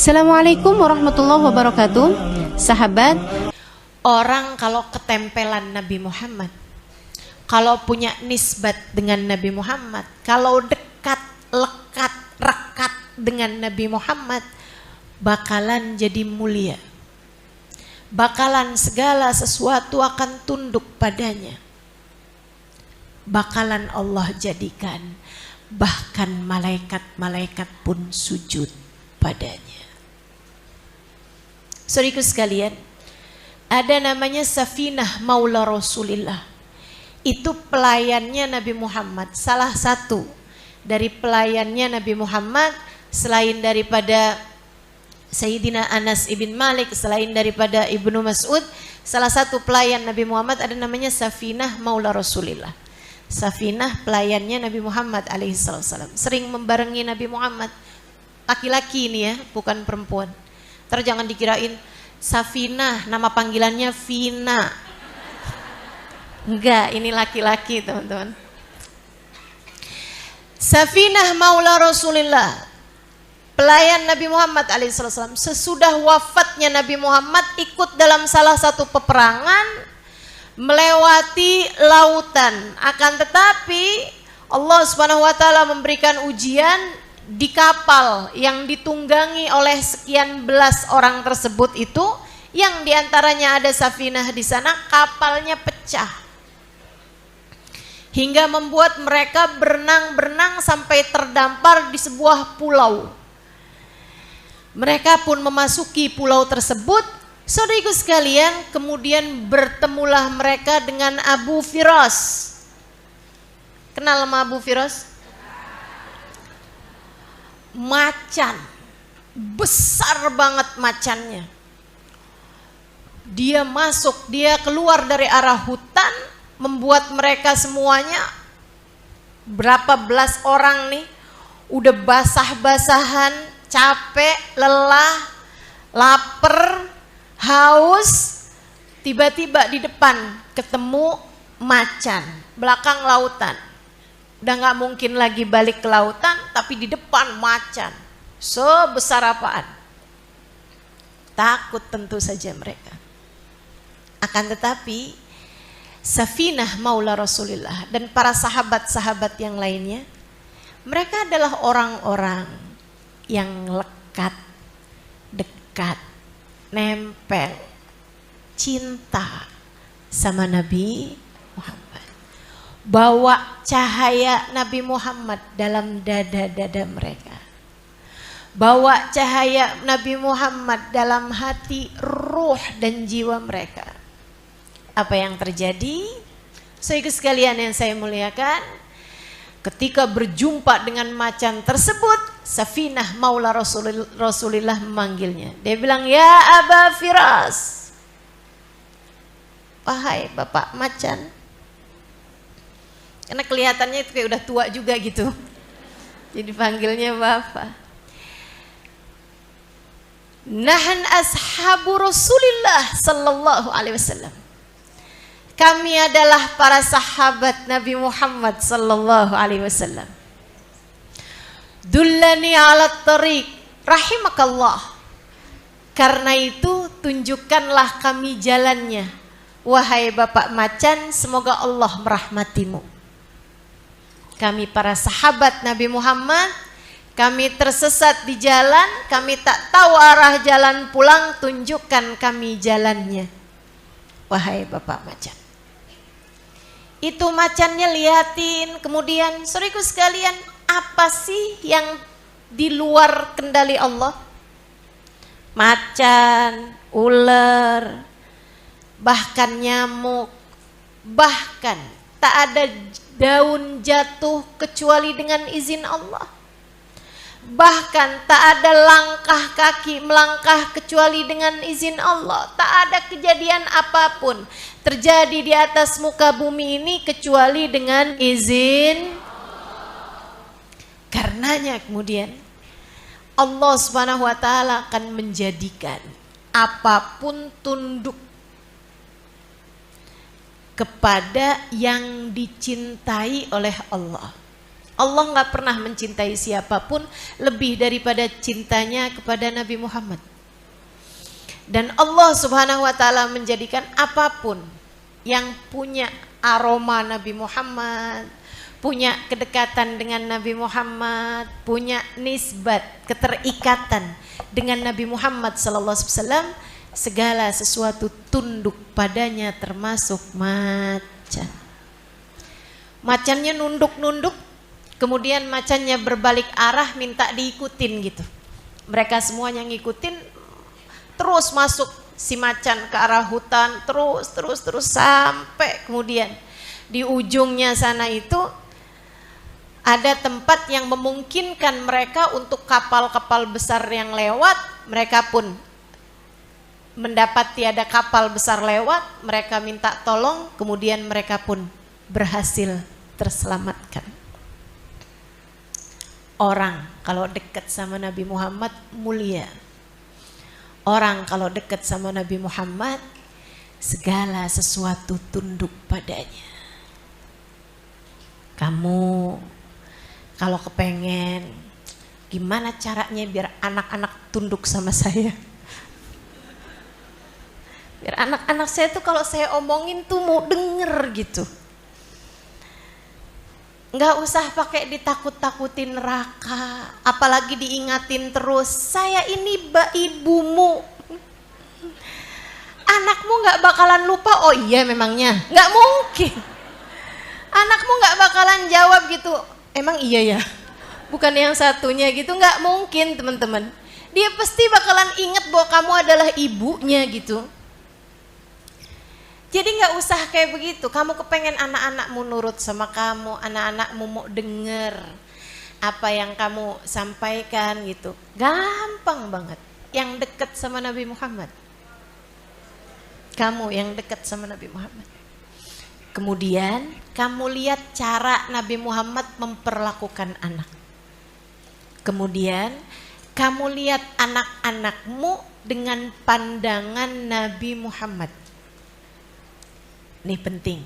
Assalamualaikum warahmatullahi wabarakatuh. Sahabat, orang kalau ketempelan Nabi Muhammad, kalau punya nisbat dengan Nabi Muhammad, kalau dekat, lekat, rekat dengan Nabi Muhammad, bakalan jadi mulia. Bakalan segala sesuatu akan tunduk padanya. Bakalan Allah jadikan, bahkan malaikat-malaikat pun sujud padanya. Saudaraku sekalian, ada namanya Safinah Maula Rasulillah. Itu pelayannya Nabi Muhammad. Salah satu dari pelayannya Nabi Muhammad, selain daripada Sayyidina Anas ibn Malik, selain daripada Ibnu Mas'ud, salah satu pelayan Nabi Muhammad ada namanya Safinah Maula Rasulillah. Safinah pelayannya Nabi Muhammad alaihissalam, sering membarengi Nabi Muhammad. Laki-laki ini ya, bukan perempuan. Terus jangan dikirain Safinah, nama panggilannya Vina. Enggak, ini laki-laki teman-teman. Safinah Maula Rasulillah, pelayan Nabi Muhammad alaihissalam. Sesudah wafatnya Nabi Muhammad, ikut dalam salah satu peperangan, melewati lautan. Akan tetapi Allah Subhanahu wa taala memberikan ujian di kapal yang ditunggangi oleh sekian belas orang tersebut itu, yang diantaranya ada Safinah di sana, kapalnya pecah hingga membuat mereka berenang-berenang sampai terdampar di sebuah pulau. Mereka pun memasuki pulau tersebut. Saudaraku sekalian, kemudian bertemulah mereka dengan Abu Firas. Kenal sama Abu Firas? Macan, besar banget macannya. Dia masuk, dia keluar dari arah hutan, membuat mereka semuanya, berapa belas orang nih, udah basah-basahan, capek, lelah, lapar, haus. Tiba-tiba di depan ketemu macan, belakang lautan. Udah gak mungkin lagi balik ke lautan, tapi di depan macan sebesar apaan. Takut tentu saja mereka. Akan tetapi Safinah Maula Rasulillah dan para sahabat-sahabat yang lainnya, mereka adalah orang-orang yang lekat, dekat, nempel, cinta sama Nabi Muhammad. Bawa cahaya Nabi Muhammad dalam dada-dada mereka. Bawa cahaya Nabi Muhammad dalam hati, ruh dan jiwa mereka. Apa yang terjadi? Saudara sekalian yang saya muliakan, ketika berjumpa dengan macan tersebut, Safinah Maula Rasulillah memanggilnya. Dia bilang, "Ya Aba Firas." Wahai Bapak macan. Karena kelihatannya itu kayak udah tua juga gitu. Jadi panggilnya Bapak. Nahan ashabu Rasulillah sallallahu alaihi wasallam. Kami adalah para sahabat Nabi Muhammad sallallahu alaihi wasallam. Dullani ala tariq rahimakallah. Karena itu tunjukkanlah kami jalannya. Wahai Bapak macan, semoga Allah merahmatimu. Kami para sahabat Nabi Muhammad, kami tersesat di jalan, kami tak tahu arah jalan pulang, tunjukkan kami jalannya. Wahai Bapak macan. Itu macannya liatin, kemudian saudaraku sekalian, apa sih yang di luar kendali Allah? Macan, ular, bahkan nyamuk, bahkan tak ada daun jatuh kecuali dengan izin Allah. Bahkan tak ada langkah kaki melangkah kecuali dengan izin Allah. Tak ada kejadian apapun terjadi di atas muka bumi ini kecuali dengan izin. Karenanya kemudian Allah Subhanahu wa taala akan menjadikan apapun tunduk kepada yang dicintai oleh Allah. Allah nggak pernah mencintai siapapun lebih daripada cintanya kepada Nabi Muhammad. Dan Allah Subhanahu wa taala menjadikan apapun yang punya aroma Nabi Muhammad, punya kedekatan dengan Nabi Muhammad, punya nisbat, keterikatan dengan Nabi Muhammad sallallahu alaihi wasallam, segala sesuatu tunduk padanya termasuk macan. Macannya nunduk-nunduk, kemudian macannya berbalik arah minta diikutin gitu. Mereka semuanya ngikutin, terus masuk si macan ke arah hutan, terus sampai kemudian di ujungnya sana itu ada tempat yang memungkinkan mereka untuk kapal-kapal besar yang lewat. Mereka pun mendapat tiada kapal besar lewat, mereka minta tolong, kemudian mereka pun berhasil terselamatkan. Orang kalau dekat sama Nabi Muhammad mulia. Orang kalau dekat sama Nabi Muhammad, segala sesuatu tunduk padanya. Kamu kalau kepengen gimana caranya biar anak-anak tunduk sama saya? Biar anak-anak saya tuh kalau saya omongin tuh mau denger gitu. Nggak usah pakai ditakut-takutin neraka, apalagi diingatin terus, saya ini ibumu. Anakmu nggak bakalan lupa, oh iya memangnya? Nggak mungkin. Anakmu nggak bakalan jawab gitu, emang iya ya? Bukan yang satunya gitu, nggak mungkin teman-teman. Dia pasti bakalan ingat bahwa kamu adalah ibunya gitu. Jadi nggak usah kayak begitu. Kamu kepengen anak-anakmu nurut sama kamu, anak-anakmu mau denger apa yang kamu sampaikan gitu. Gampang banget. Yang dekat sama Nabi Muhammad. Kamu yang dekat sama Nabi Muhammad. Kemudian kamu lihat cara Nabi Muhammad memperlakukan anak. Kemudian kamu lihat anak-anakmu dengan pandangan Nabi Muhammad. Ini penting.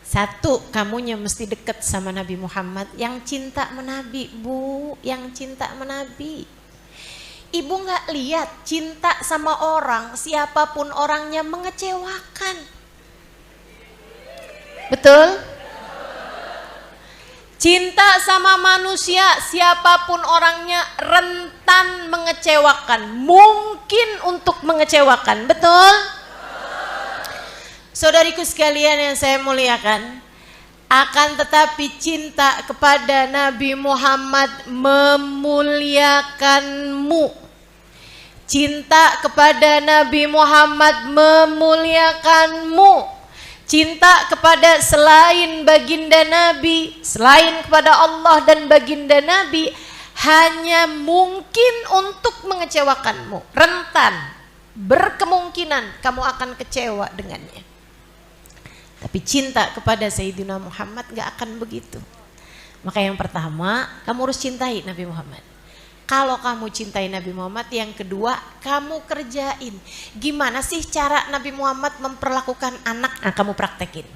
Satu, kamunya mesti dekat sama Nabi Muhammad yang cinta menabi, Bu, yang cinta menabi. Ibu nggak lihat cinta sama orang, siapapun orangnya mengecewakan. Betul? Cinta sama manusia, siapapun orangnya rentan mengecewakan, mungkin untuk mengecewakan. Betul? Saudariku sekalian yang saya muliakan, akan tetapi cinta kepada Nabi Muhammad memuliakanmu. Cinta kepada Nabi Muhammad memuliakanmu. Cinta kepada selain baginda Nabi, selain kepada Allah dan baginda Nabi, hanya mungkin untuk mengecewakanmu. Rentan, berkemungkinan kamu akan kecewa dengannya. Tapi cinta kepada Sayyidina Muhammad gak akan begitu. Maka yang pertama, kamu harus cintai Nabi Muhammad. Kalau kamu cintai Nabi Muhammad, yang kedua, kamu kerjain. Gimana sih cara Nabi Muhammad memperlakukan anak? Nah, kamu praktekin.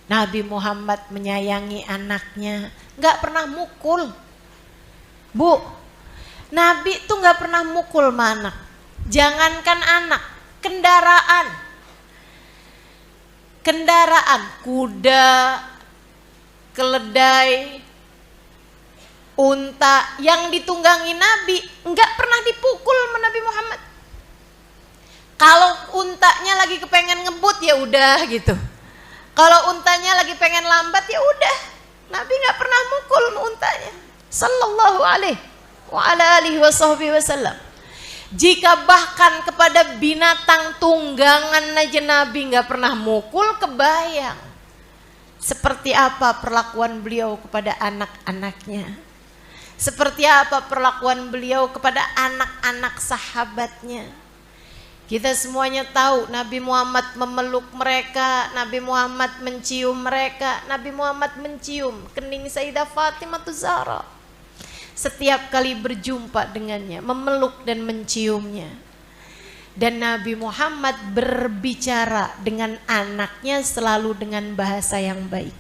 Nabi Muhammad menyayangi anaknya, gak pernah mukul. Bu, Nabi tuh gak pernah mukul sama anak. Jangankan anak, kendaraan, kuda, keledai, unta yang ditunggangi Nabi enggak pernah dipukul sama Nabi Muhammad. Kalau untanya lagi kepengen ngebut ya udah gitu. Kalau untanya lagi pengen lambat ya udah. Nabi enggak pernah mukul sama untanya. Sallallahu alaihi wa ala alihi wasallam. Jika bahkan kepada binatang tunggangan aja Nabi nggak pernah mukul, kebayang seperti apa perlakuan beliau kepada anak-anaknya, seperti apa perlakuan beliau kepada anak-anak sahabatnya. Kita semuanya tahu Nabi Muhammad memeluk mereka, Nabi Muhammad mencium mereka, Nabi Muhammad mencium kening Sayyidah Fatimah Zahra. Setiap kali berjumpa dengannya, memeluk dan menciumnya. Dan Nabi Muhammad berbicara dengan anaknya selalu dengan bahasa yang baik.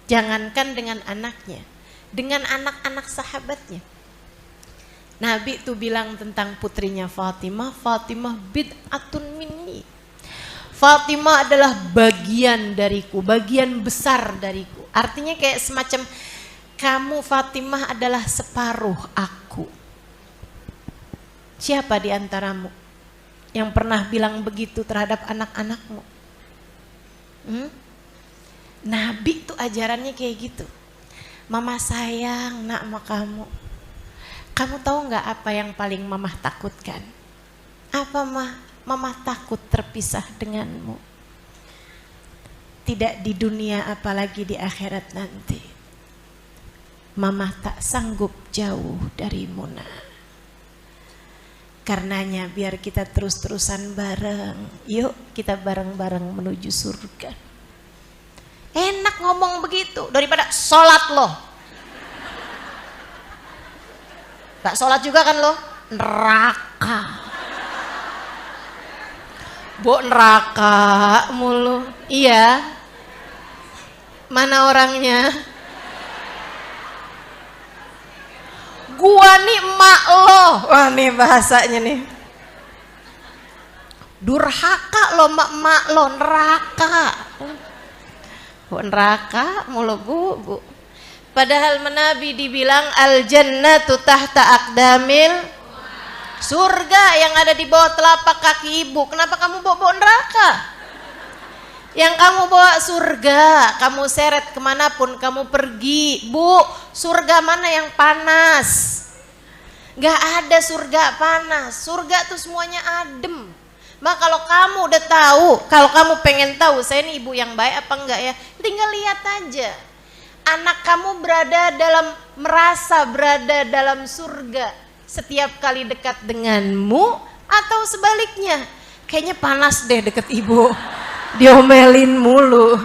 Jangankan dengan anaknya, dengan anak-anak sahabatnya. Nabi tuh bilang tentang putrinya Fatimah, Fatimah bid'atun minni. Fatimah adalah bagian dariku, bagian besar dariku. Artinya kayak semacam kamu Fatimah adalah separuh aku. Siapa di antaramu yang pernah bilang begitu terhadap anak-anakmu? Nabi tuh ajarannya kayak gitu. Mama sayang nak sama kamu. Kamu tahu nggak apa yang paling mamah takutkan? Apa mah? Mamah takut terpisah denganmu. Tidak di dunia apalagi di akhirat nanti. Mamah tak sanggup jauh darimu nak. Karenanya biar kita terus-terusan bareng. Yuk kita bareng-bareng menuju surga. Enak ngomong begitu daripada sholat loh. Gak sholat juga kan lo? Neraka. Bo neraka mulu. Iya. Mana orangnya? Gua nih emak lo. Wah nih bahasanya nih. Durhaka lo emak lo, neraka. Bu neraka mulu bu. Padahal Nabi dibilang al jannatu tahta aqdamil, surga yang ada di bawah telapak kaki ibu. Kenapa kamu bawa neraka? Yang kamu bawa surga, kamu seret kemanapun kamu pergi. Bu, surga mana yang panas? Gak ada surga panas. Surga tuh semuanya adem. Maka kalau kamu udah tahu, kalau kamu pengen tahu saya ini ibu yang baik apa enggak ya, tinggal lihat aja. Anak kamu merasa berada dalam surga setiap kali dekat denganmu, atau sebaliknya kayaknya panas deh deket ibu, diomelin mulu.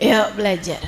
Yuk belajar.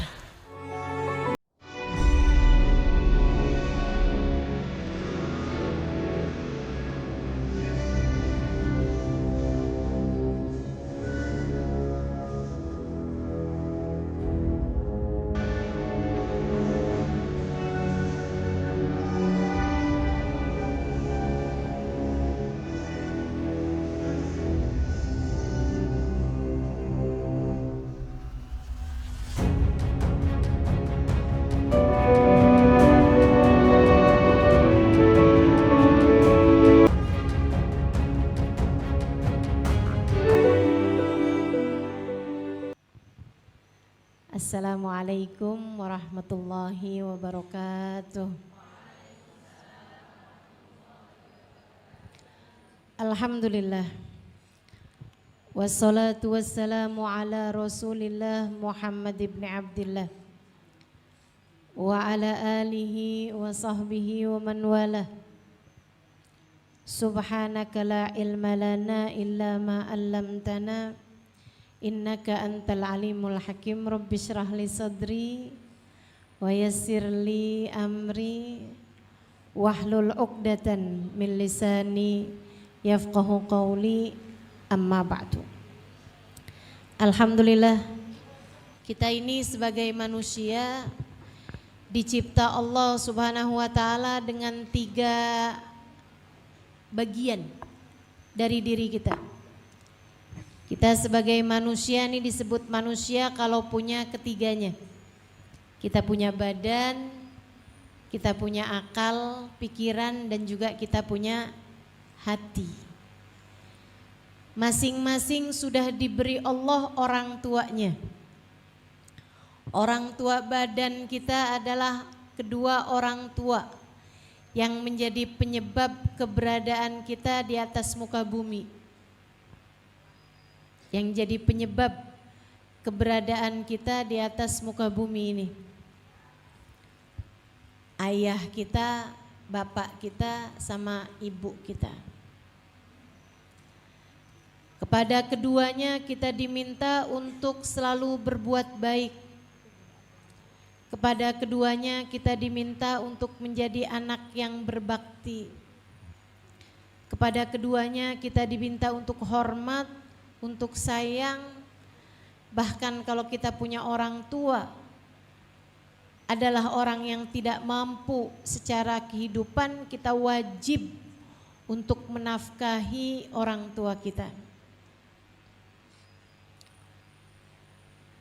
Assalamualaikum warahmatullahi wabarakatuh. Alhamdulillah. Wassalatu wassalamu ala Rasulillah Muhammad ibn Abdillah wa ala alihi wa sahbihi wa man walah. Subhanaka la ilma lana illa ma 'allamtana. Innaka antal alimul hakim. Rabbi shrah li sadri wa yassir li amri wahlul 'uqdatan min lisani yafqahu qawli, amma ba'du. Alhamdulillah, kita ini sebagai manusia dicipta Allah Subhanahu wa taala dengan 3 bagian dari diri kita. Kita sebagai manusia ini disebut manusia kalau punya ketiganya. Kita punya badan, kita punya akal, pikiran, dan juga kita punya hati. Masing-masing sudah diberi Allah orang tuanya. Orang tua badan kita adalah kedua orang tua yang menjadi penyebab keberadaan kita di atas muka bumi. Yang jadi penyebab keberadaan kita di atas muka bumi ini. Ayah kita, bapak kita, sama ibu kita. Kepada keduanya kita diminta untuk selalu berbuat baik. Kepada keduanya kita diminta untuk menjadi anak yang berbakti. Kepada keduanya kita diminta untuk hormat, untuk sayang. Bahkan kalau kita punya orang tua adalah orang yang tidak mampu secara kehidupan, kita wajib untuk menafkahi orang tua kita.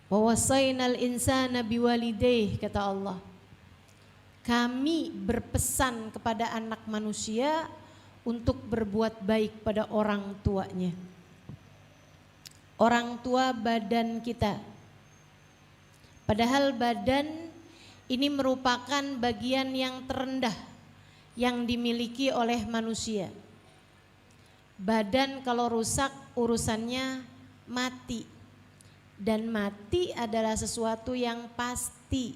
Wa wasainal insana biwalidayh, kata Allah. Kami berpesan kepada anak manusia untuk berbuat baik pada orang tuanya. Orang tua badan kita. Padahal badan ini merupakan bagian yang terendah yang dimiliki oleh manusia. Badan kalau rusak urusannya mati. Dan mati adalah sesuatu yang pasti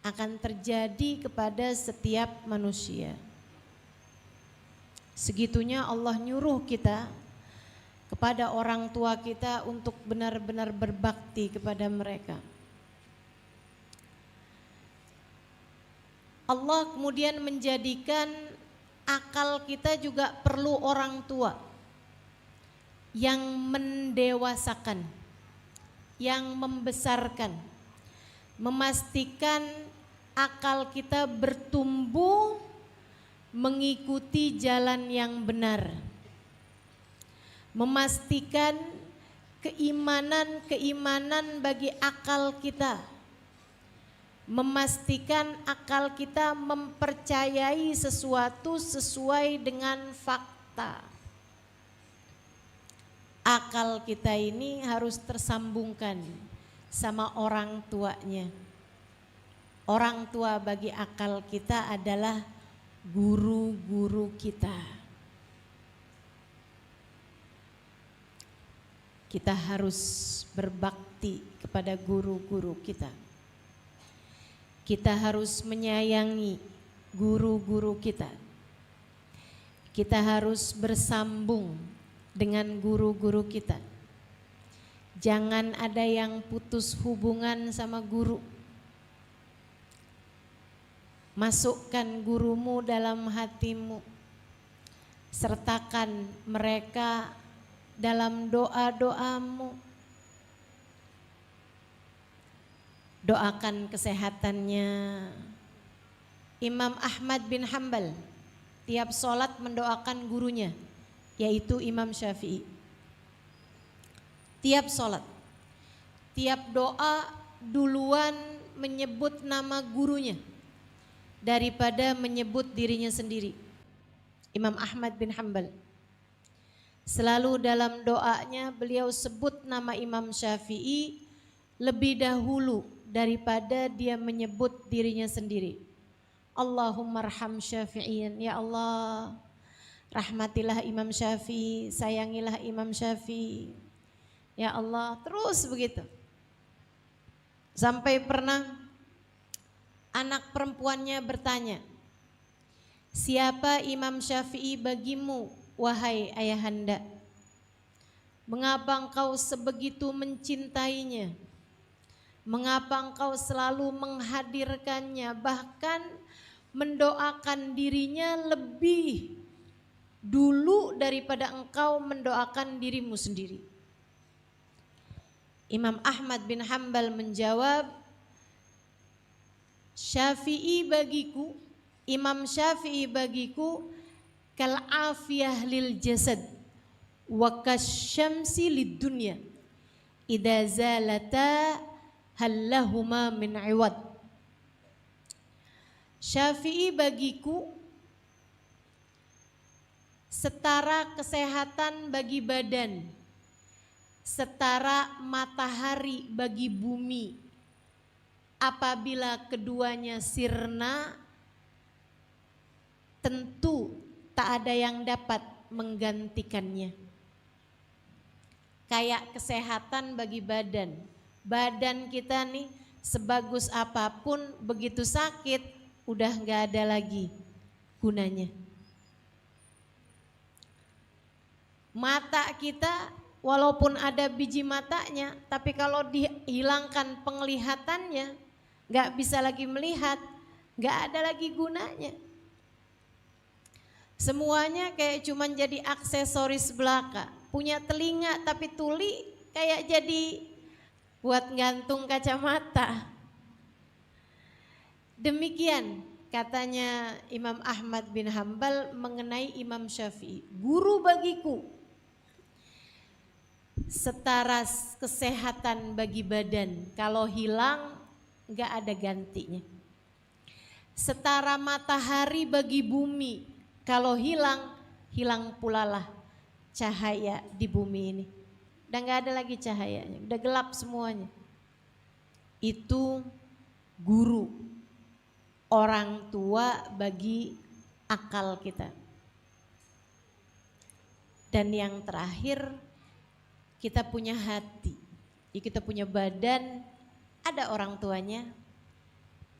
akan terjadi kepada setiap manusia. Segitunya Allah nyuruh kita kepada orang tua kita untuk benar-benar berbakti kepada mereka. Allah kemudian menjadikan akal kita juga perlu orang tua yang mendewasakan, yang membesarkan, memastikan akal kita bertumbuh mengikuti jalan yang benar, memastikan keimanan bagi akal kita, memastikan akal kita mempercayai sesuatu sesuai dengan fakta. Akal kita ini harus tersambungkan sama orang tuanya. Orang tua bagi akal kita adalah guru-guru kita. Kita harus berbakti kepada guru-guru kita. Kita harus menyayangi guru-guru kita. Kita harus bersambung dengan guru-guru kita. Jangan ada yang putus hubungan sama guru. Masukkan gurumu dalam hatimu. Sertakan mereka dalam doa-doamu. Doakan kesehatannya. Imam Ahmad bin Hanbal tiap sholat mendoakan gurunya, yaitu Imam Syafi'i. Tiap sholat, tiap doa duluan menyebut nama gurunya daripada menyebut dirinya sendiri. Imam Ahmad bin Hanbal selalu dalam doanya beliau sebut nama Imam Syafi'i lebih dahulu daripada dia menyebut dirinya sendiri. Allahumma arham Syafi'iyan, ya Allah rahmatilah Imam Syafi'i, sayangilah Imam Syafi'i, ya Allah. Terus begitu sampai pernah anak perempuannya bertanya, siapa Imam Syafi'i bagimu wahai ayahanda? Mengapa engkau sebegitu mencintainya? Mengapa engkau selalu menghadirkannya, bahkan mendoakan dirinya lebih dulu daripada engkau mendoakan dirimu sendiri? Imam Ahmad bin Hanbal menjawab, Syafi'i bagiku, Imam Syafi'i bagiku kal afiyah lil jasad wa kasyamsi lid dunya idza zalata hallahuma min iwad. Syafi'i bagiku setara kesehatan bagi badan, setara matahari bagi bumi. Apabila keduanya sirna, tentu tak ada yang dapat menggantikannya. Kayak kesehatan bagi badan. Badan kita nih sebagus apapun, begitu sakit udah gak ada lagi gunanya. Mata kita walaupun ada biji matanya, tapi kalau dihilangkan penglihatannya, gak bisa lagi melihat, gak ada lagi gunanya. Semuanya kayak cuman jadi aksesoris belaka. Punya telinga tapi tuli kayak jadi buat gantung kacamata. Demikian katanya Imam Ahmad bin Hambal mengenai Imam Syafi'i. Guru bagiku setara kesehatan bagi badan, kalau hilang gak ada gantinya. Setara matahari bagi bumi, kalau hilang, hilang pula lah cahaya di bumi ini. Udah gak ada lagi cahayanya, udah gelap semuanya. Itu guru, orang tua bagi akal kita. Dan yang terakhir, kita punya hati, ya kita punya badan, ada orang tuanya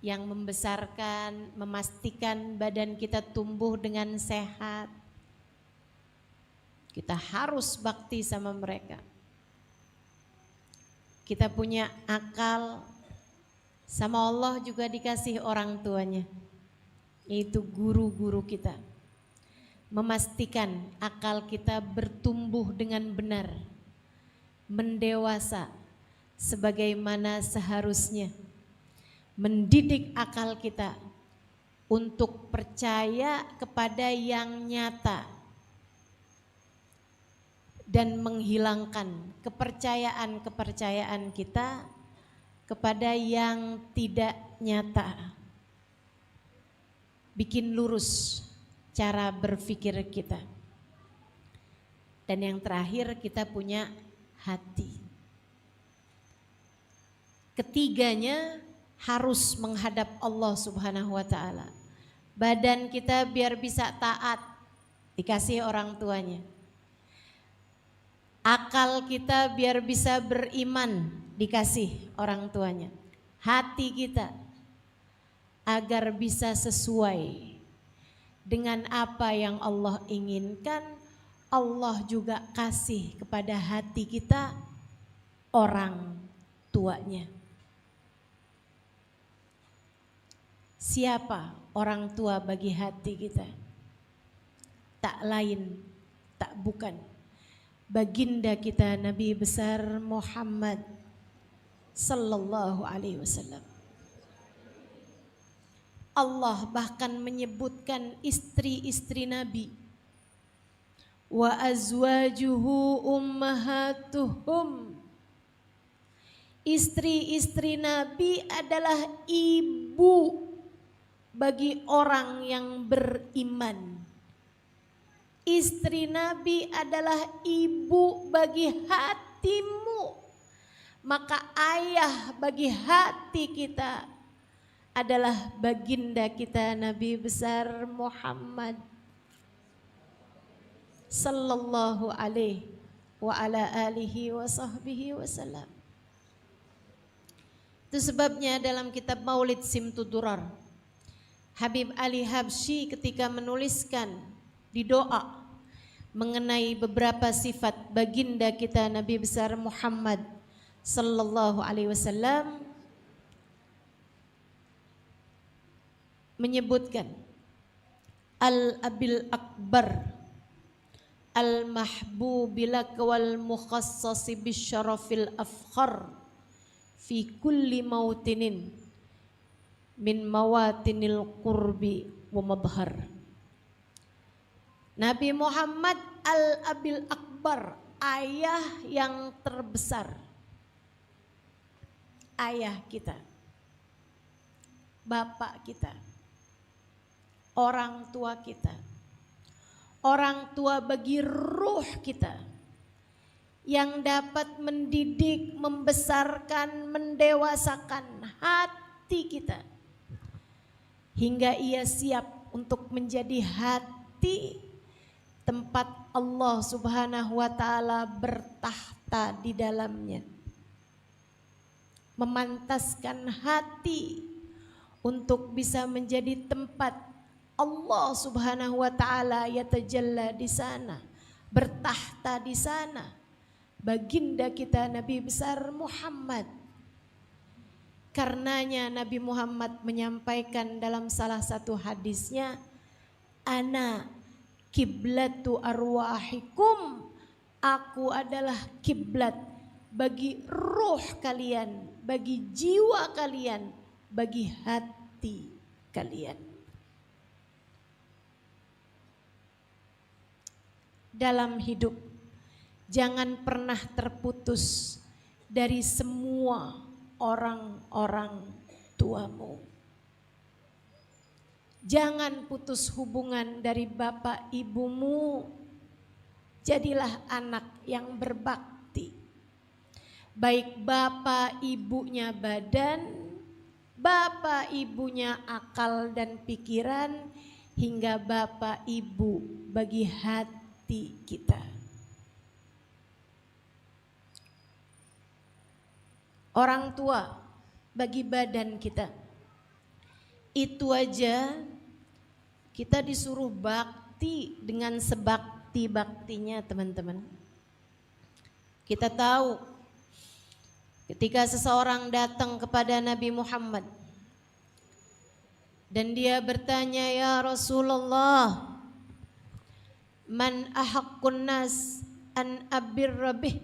yang membesarkan, memastikan badan kita tumbuh dengan sehat. Kita harus bakti sama mereka. Kita punya akal, sama Allah juga dikasih orang tuanya, yaitu guru-guru kita. Memastikan akal kita bertumbuh dengan benar, mendewasa sebagaimana seharusnya, mendidik akal kita untuk percaya kepada yang nyata dan menghilangkan kepercayaan-kepercayaan kita kepada yang tidak nyata. Bikin lurus cara berpikir kita. Dan yang terakhir, kita punya hati. Ketiganya harus menghadap Allah Subhanahu wa taala. Badan kita biar bisa taat, dikasih orang tuanya. Akal kita biar bisa beriman, dikasih orang tuanya. Hati kita agar bisa sesuai dengan apa yang Allah inginkan, Allah juga kasih kepada hati kita orang tuanya. Siapa orang tua bagi hati kita? Tak lain, tak bukan, baginda kita Nabi besar Muhammad sallallahu alaihi wasallam. Allah bahkan menyebutkan istri-istri Nabi, wa azwajuhu ummahatuhum. Istri-istri Nabi adalah ibu bagi orang yang beriman. Istri Nabi adalah ibu bagi hatimu. Maka ayah bagi hati kita adalah baginda kita Nabi besar Muhammad sallallahu alaihi wa ala alihi wa sahbihi wasallam. Itu sebabnya dalam kitab Maulid Simtudurar, Habib Ali Habsyi ketika menuliskan di doa mengenai beberapa sifat baginda kita Nabi besar Muhammad sallallahu alaihi wasallam, menyebutkan al-abil akbar al-mahbubilak wal mukhassasi bisyarafil afkhar fi kulli mautinin min mawatinil qurbi wa madhar. Nabi Muhammad al-abil akbar, ayah yang terbesar, ayah kita, bapak kita, orang tua kita, orang tua bagi ruh kita, yang dapat mendidik, membesarkan, mendewasakan hati kita hingga ia siap untuk menjadi hati tempat Allah Subhanahu wa taala bertahta di dalamnya. Memantaskan hati untuk bisa menjadi tempat Allah Subhanahu wa taala yatajalla di sana, bertahta di sana. Baginda kita Nabi besar Muhammad. Karenanya Nabi Muhammad menyampaikan dalam salah satu hadisnya, ana kiblatu arwahikum, aku adalah kiblat bagi ruh kalian, bagi jiwa kalian, bagi hati kalian. Dalam hidup jangan pernah terputus dari semua orang-orang tuamu. Jangan putus hubungan dari bapak ibumu. Jadilah anak yang berbakti. Baik bapak ibunya badan, bapak ibunya akal dan pikiran, hingga bapak ibu bagi hati kita. Orang tua bagi badan kita. Itu aja kita disuruh bakti dengan sebakti-baktinya, teman-teman. Kita tahu ketika seseorang datang kepada Nabi Muhammad dan dia bertanya, ya Rasulullah, man ahaqqun nas an abirra bih,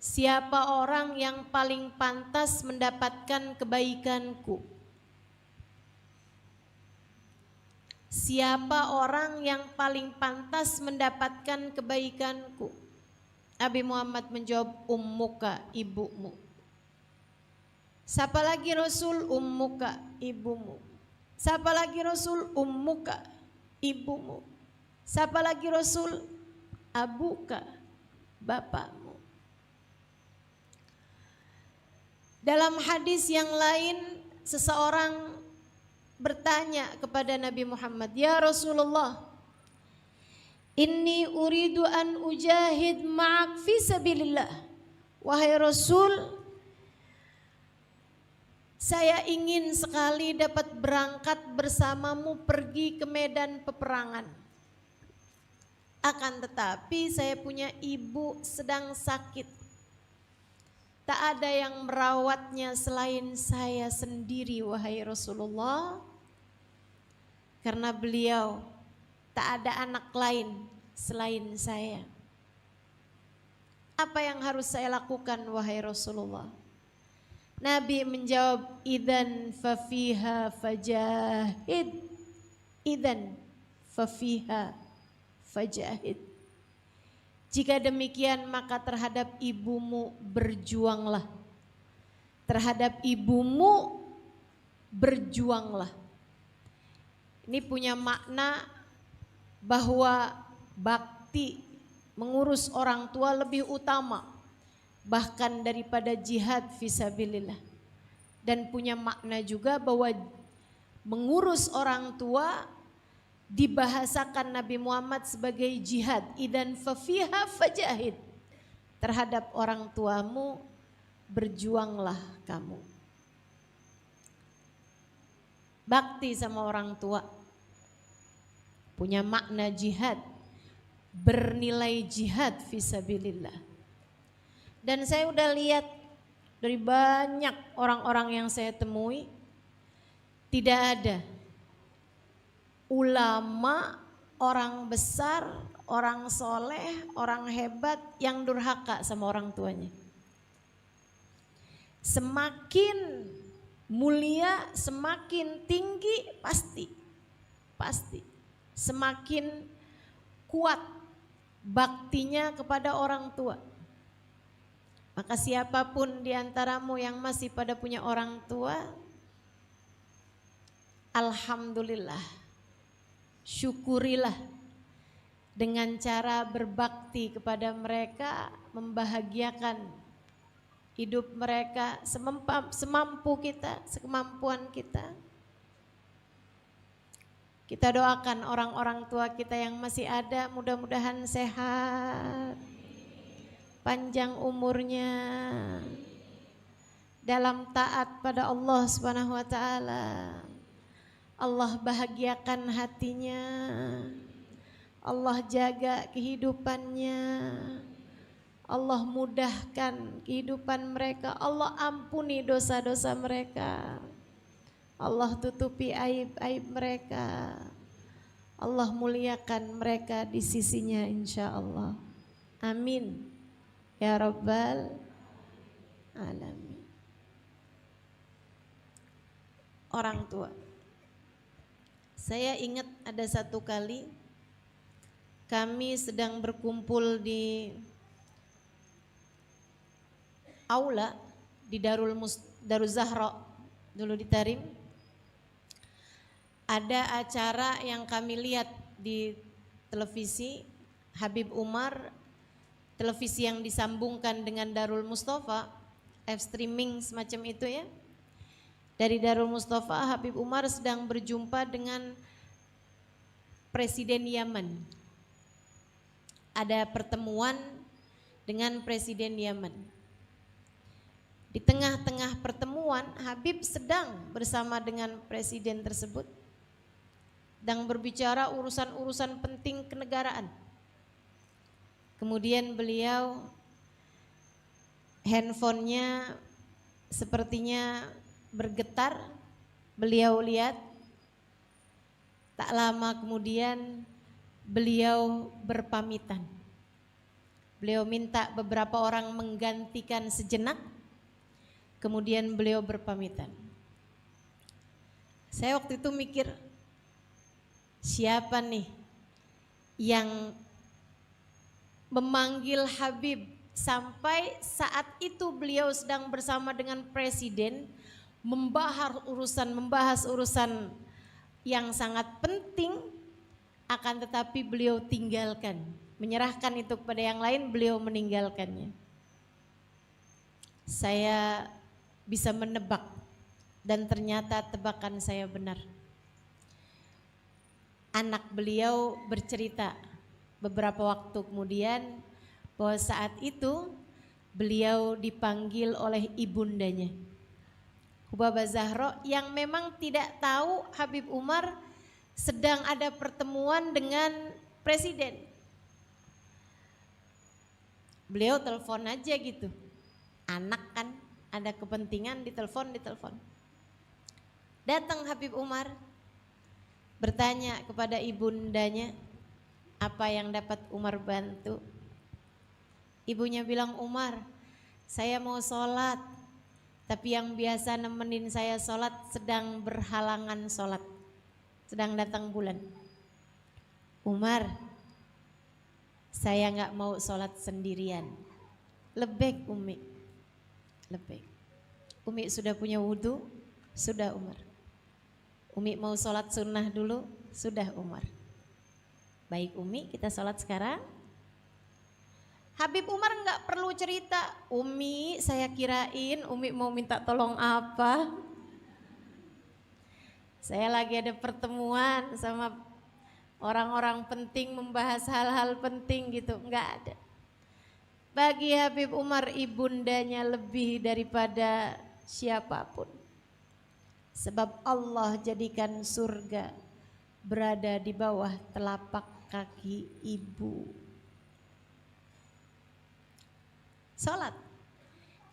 siapa orang yang paling pantas mendapatkan kebaikanku? Siapa orang yang paling pantas mendapatkan kebaikanku? Nabi Muhammad menjawab, ummuka, ibumu. Siapa lagi Rasul? Ummuka, ibumu. Siapa lagi Rasul? Ummuka, ibumu. Siapa lagi Rasul? Abuka, bapakmu. Dalam hadis yang lain, seseorang bertanya kepada Nabi Muhammad, ya Rasulullah, inni uridu an ujahid ma'ak fi sabilillah. Wahai Rasul, saya ingin sekali dapat berangkat bersamamu pergi ke medan peperangan. Akan tetapi saya punya ibu sedang sakit. Tak ada yang merawatnya selain saya sendiri, wahai Rasulullah. Karena beliau tak ada anak lain selain saya. Apa yang harus saya lakukan, wahai Rasulullah? Nabi menjawab, idzan fafiha fajahid. Idzan fafiha fajahid. Jika demikian maka terhadap ibumu berjuanglah. Terhadap ibumu berjuanglah. Ini punya makna bahwa bakti mengurus orang tua lebih utama bahkan daripada jihad fisabilillah. Dan punya makna juga bahwa mengurus orang tua dibahasakan Nabi Muhammad sebagai jihad. Idan fafiha fajahid. Terhadap orang tuamu berjuanglah kamu. Bakti sama orang tua punya makna jihad, bernilai jihad fisabilillah. Dan saya udah lihat dari banyak orang-orang yang saya temui, tidak ada ulama, orang besar, orang soleh, orang hebat yang durhaka sama orang tuanya. Semakin mulia, semakin tinggi, pasti semakin kuat baktinya kepada orang tua. Maka siapapun di antaramu yang masih pada punya orang tua, alhamdulillah, syukurilah dengan cara berbakti kepada mereka, membahagiakan hidup mereka semampu kita, sekemampuan kita. Kita doakan orang-orang tua kita yang masih ada, mudah-mudahan sehat, panjang umurnya, dalam taat pada Allah Subhanahu wa taala. Allah bahagiakan hatinya, Allah jaga kehidupannya, Allah mudahkan kehidupan mereka, Allah ampuni dosa-dosa mereka, Allah tutupi aib-aib mereka, Allah muliakan mereka di sisinya insya Allah. Amin ya Rabbal Alamin. Orang tua, saya ingat ada satu kali kami sedang berkumpul di aula di Darul Zahra dulu di Tarim. Ada acara yang kami lihat di televisi Habib Umar, televisi yang disambungkan dengan Darul Mustafa, live streaming semacam itu ya. Dari Darul Mustafa, Habib Umar sedang berjumpa dengan Presiden Yaman. Ada pertemuan dengan Presiden Yaman. Di tengah-tengah pertemuan, Habib sedang bersama dengan Presiden tersebut, sedang berbicara urusan-urusan penting kenegaraan. Kemudian beliau handphonenya sepertinya bergetar, beliau lihat. Tak lama kemudian beliau berpamitan. Beliau minta beberapa orang menggantikan sejenak, kemudian beliau berpamitan. Saya waktu itu mikir, siapa nih yang memanggil Habib sampai saat itu beliau sedang bersama dengan Presiden membahas urusan yang sangat penting, akan tetapi beliau tinggalkan, menyerahkan itu kepada yang lain, beliau meninggalkannya. Saya bisa menebak dan ternyata tebakan saya benar. Anak beliau bercerita beberapa waktu kemudian bahwa saat itu beliau dipanggil oleh ibundanya Hubabah Zahra yang memang tidak tahu Habib Umar sedang ada pertemuan dengan Presiden. Beliau telepon aja gitu. Anak kan ada kepentingan, ditelepon. Datang Habib Umar bertanya kepada ibundanya, apa yang dapat Umar bantu? Ibunya bilang, Umar, saya mau sholat, tapi yang biasa nemenin saya sholat sedang berhalangan sholat, sedang datang bulan. Umar, saya nggak mau sholat sendirian. Lebek Umi, lebek. Umi sudah punya wudhu, sudah Umar. Umi mau sholat sunnah dulu, sudah Umar. Baik Umi, kita sholat sekarang. Habib Umar nggak perlu cerita, Umi saya kirain Umi mau minta tolong apa. Saya lagi ada pertemuan sama orang-orang penting membahas hal-hal penting gitu, nggak ada. Bagi Habib Umar ibundanya lebih daripada siapapun. Sebab Allah jadikan surga berada di bawah telapak kaki ibu. Sholat,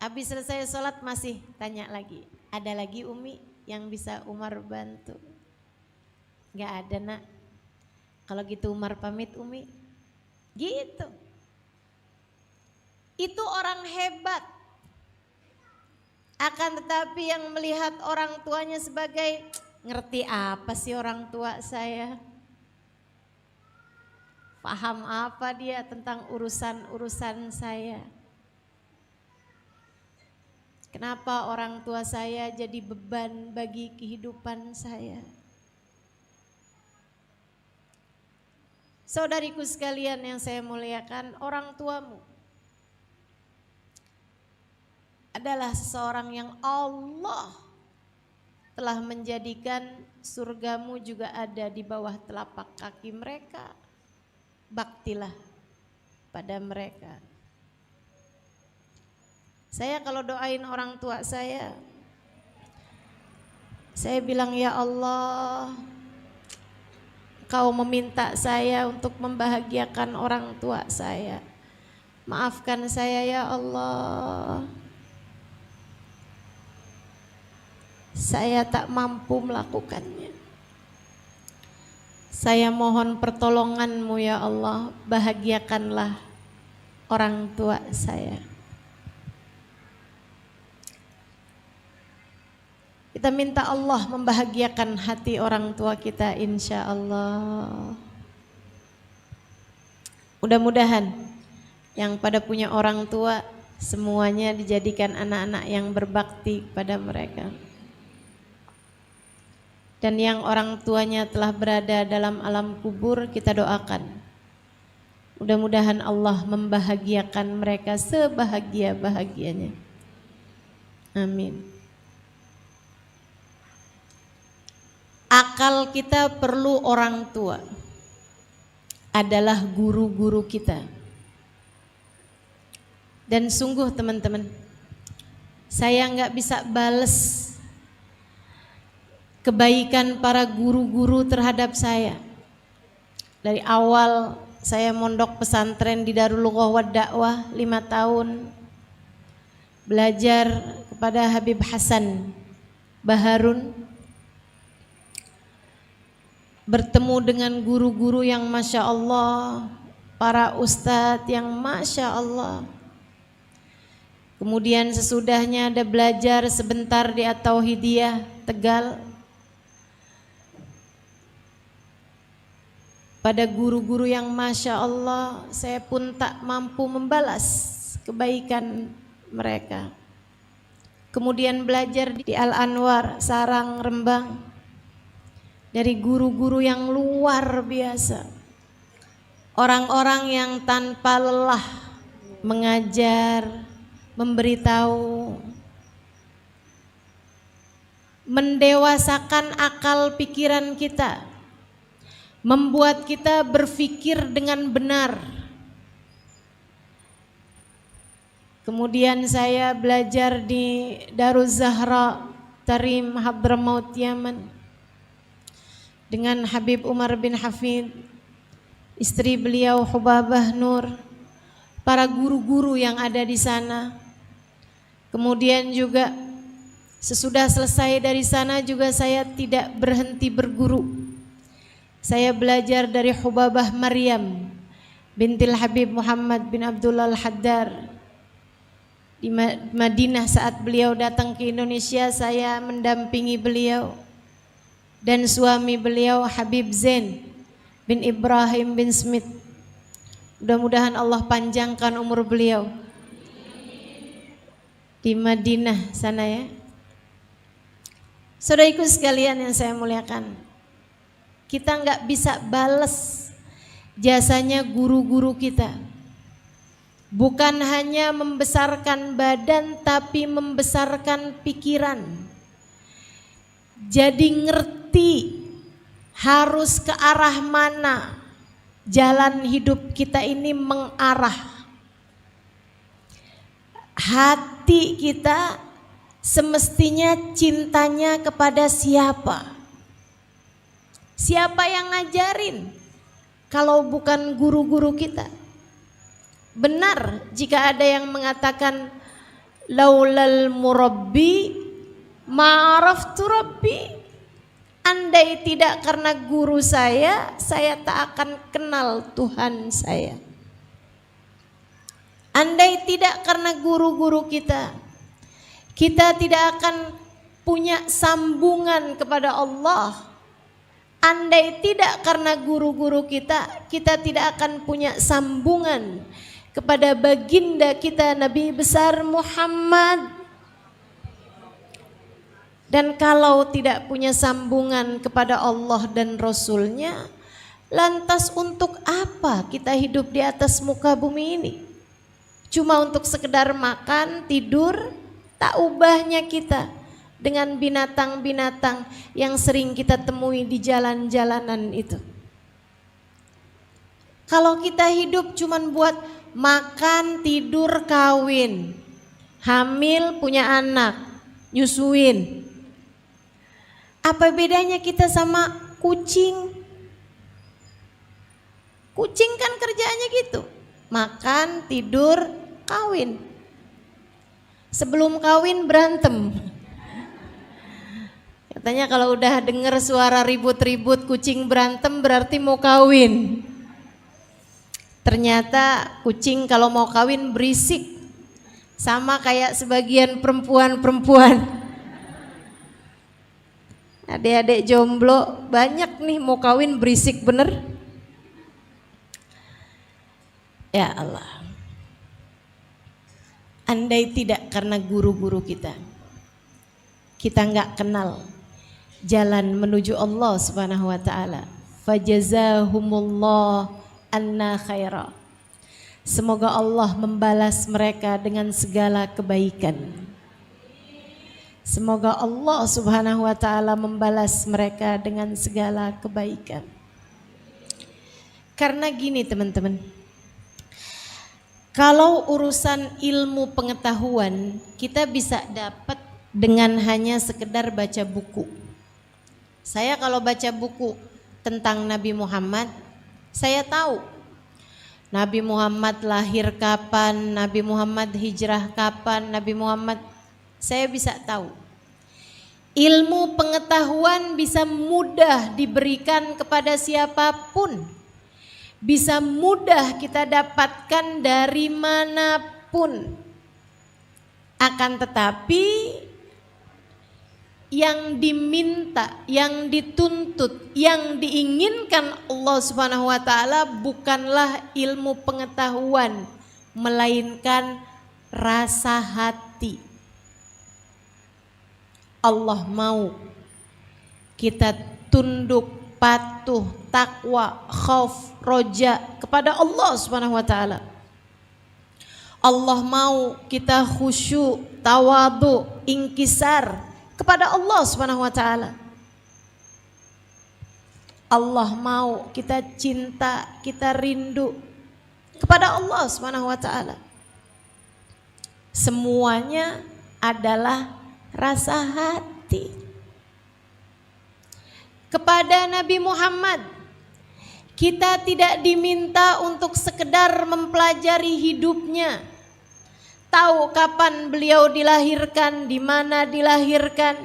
habis selesai sholat masih tanya lagi, ada lagi Umi yang bisa Umar bantu? Gak ada nak, kalau gitu Umar pamit Umi. Gitu. Itu orang hebat. Akan tetapi yang melihat orang tuanya sebagai, ngerti apa sih orang tua saya? Paham apa dia tentang urusan-urusan saya? Kenapa orang tua saya jadi beban bagi kehidupan saya? Saudariku sekalian yang saya muliakan, orang tuamu adalah seseorang yang Allah telah menjadikan surgamu juga ada di bawah telapak kaki mereka. Baktilah pada mereka. Saya kalau doain orang tua saya bilang, ya Allah, Kau meminta saya untuk membahagiakan orang tua saya. Maafkan saya ya Allah. Saya tak mampu melakukannya. Saya mohon pertolongan-Mu ya Allah, bahagiakanlah orang tua saya. Kita minta Allah membahagiakan hati orang tua kita insya Allah. Mudah-mudahan yang pada punya orang tua semuanya dijadikan anak-anak yang berbakti pada mereka. Dan yang orang tuanya telah berada dalam alam kubur, kita doakan mudah-mudahan Allah membahagiakan mereka sebahagia-bahagianya. Amin. Akal kita perlu orang tua, adalah guru-guru kita. Dan sungguh teman-teman, saya nggak bisa bales kebaikan para guru-guru terhadap saya. Dari awal saya mondok pesantren di Darul Lughah wa Dakwah 5 tahun, belajar kepada Habib Hasan Baharun, bertemu dengan guru-guru yang Masya Allah, para ustadz yang Masya Allah. Kemudian sesudahnya ada belajar sebentar di At-Tauhidiyah Tegal, pada guru-guru yang Masya Allah, saya pun tak mampu membalas kebaikan mereka. Kemudian belajar di Al-Anwar, Sarang, Rembang, dari guru-guru yang luar biasa. Orang-orang yang tanpa lelah mengajar, memberitahu, mendewasakan akal pikiran kita, membuat kita berpikir dengan benar. Kemudian saya belajar di Daruz Zahra Tarim Hadramaut Yaman dengan Habib Umar bin Hafid, istri beliau Hubabah Nur, para guru-guru yang ada di sana. Kemudian juga sesudah selesai dari sana juga saya tidak berhenti berguru. Saya belajar dari Hubabah Maryam bintil Habib Muhammad bin Abdullah Al-Haddar di Madinah. Saat beliau datang ke Indonesia, saya mendampingi beliau dan suami beliau Habib Zain bin Ibrahim bin Smith. Mudah-mudahan Allah panjangkan umur beliau di Madinah sana ya. Saudaraku sekalian yang saya muliakan, kita nggak bisa balas jasanya guru-guru kita. Bukan hanya membesarkan badan, tapi membesarkan pikiran. Jadi ngerti harus ke arah mana jalan hidup kita ini mengarah. Hati kita semestinya cintanya kepada siapa? Siapa yang ngajarin kalau bukan guru-guru kita? Benar jika ada yang mengatakan laulal murabbi ma'araftu rabbi. Andai tidak karena guru saya tak akan kenal Tuhan saya. Andai tidak karena guru-guru kita tidak akan punya sambungan kepada Allah. Andai tidak karena guru-guru kita tidak akan punya sambungan kepada baginda kita Nabi besar Muhammad. Dan kalau tidak punya sambungan kepada Allah dan Rasulnya, lantas untuk apa kita hidup di atas muka bumi ini? Cuma untuk sekedar makan, tidur, tak ubahnya kita dengan binatang-binatang yang sering kita temui di jalan-jalanan itu. Kalau kita hidup cuman buat makan, tidur, kawin, hamil, punya anak, nyusuin, apa bedanya kita sama kucing? Kucing kan kerjaannya gitu, makan, tidur, kawin. Sebelum kawin berantem. Katanya kalau udah denger suara ribut-ribut kucing berantem berarti mau kawin. Ternyata kucing kalau mau kawin berisik. Sama kayak sebagian perempuan-perempuan. Adik-adik jomblo banyak nih mau kawin berisik bener. Ya Allah. Andai tidak karena guru-guru kita nggak kenal jalan menuju Allah Subhanahu wa taala. Fajazahumullah anna khaira. Semoga Allah membalas mereka dengan segala kebaikan. Semoga Allah Subhanahu wa taala membalas mereka dengan segala kebaikan. Karena gini teman-teman. Kalau urusan ilmu pengetahuan kita bisa dapat dengan hanya sekedar baca buku. Saya kalau baca buku tentang Nabi Muhammad, saya tahu Nabi Muhammad lahir kapan, Nabi Muhammad hijrah kapan, Nabi Muhammad, saya bisa tahu. Ilmu pengetahuan bisa mudah diberikan kepada siapapun. Bisa mudah kita dapatkan dari manapun. Akan tetapi yang diminta, yang dituntut, yang diinginkan Allah Subhanahu wa taala bukanlah ilmu pengetahuan, melainkan rasa hati. Allah mau kita tunduk, patuh, takwa, khauf, roja kepada Allah Subhanahu wa taala. Allah mau kita khusyuk, tawadu, ingkisar kepada Allah Subhanahu wa taala. Allah mau kita cinta, kita rindu kepada Allah Subhanahu wa taala. Semuanya adalah rasa hati. Kepada Nabi Muhammad kita tidak diminta untuk sekedar mempelajari hidupnya. Tahu kapan beliau dilahirkan, di mana dilahirkan,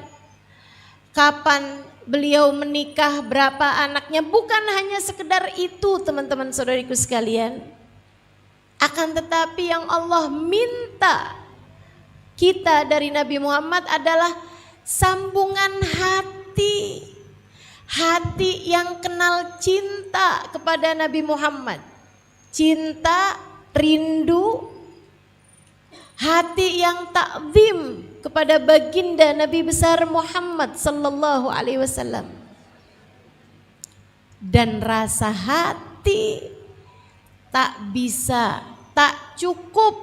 kapan beliau menikah, berapa anaknya. Bukan hanya sekedar itu teman-teman saudariku sekalian. Akan tetapi yang Allah minta kita dari Nabi Muhammad adalah sambungan hati. Hati yang kenal cinta kepada Nabi Muhammad. Cinta, rindu, hati yang takzim kepada baginda Nabi besar Muhammad sallallahu alaihi wasallam. Dan rasa hati tak bisa, tak cukup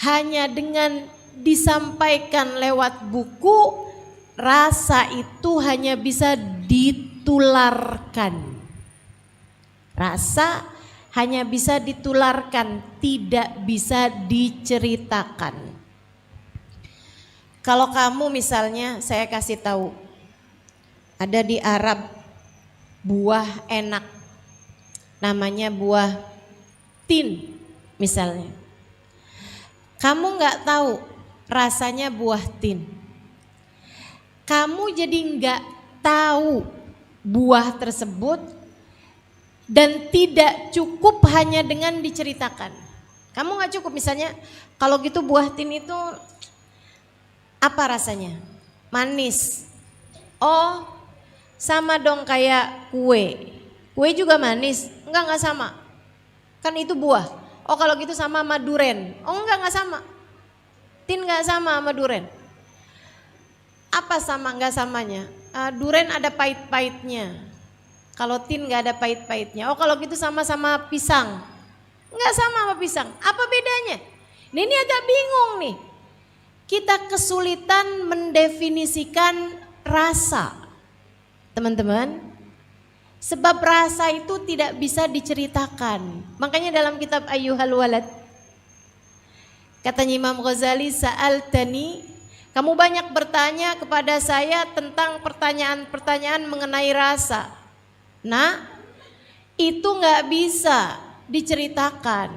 hanya dengan disampaikan lewat buku. Rasa itu hanya bisa ditularkan. Rasa hanya bisa ditularkan, tidak bisa diceritakan. Kalau kamu misalnya, saya kasih tahu, ada di Arab buah enak, namanya buah tin misalnya. Kamu nggak tahu rasanya buah tin. Kamu jadi nggak tahu buah tersebut dan tidak cukup hanya dengan diceritakan. Kamu nggak cukup misalnya kalau gitu buah tin itu apa rasanya? Manis. Oh, sama dong kayak kue. Kue juga manis? Enggak sama. Kan itu buah. Oh kalau gitu sama duren. Oh enggak sama. Tin enggak sama duren. Apa sama enggak samanya? Duren ada pahit-pahitnya. Kalau tin enggak ada pahit-pahitnya. Oh kalau gitu sama-sama pisang. Enggak sama pisang. Apa bedanya? Ini agak bingung nih. Kita kesulitan mendefinisikan rasa. Teman-teman. Sebab rasa itu tidak bisa diceritakan. Makanya dalam kitab Ayyuhal Walad. Katanya Imam Ghazali, sa'altani, kamu banyak bertanya kepada saya tentang pertanyaan-pertanyaan mengenai rasa. Nah, itu gak bisa diceritakan.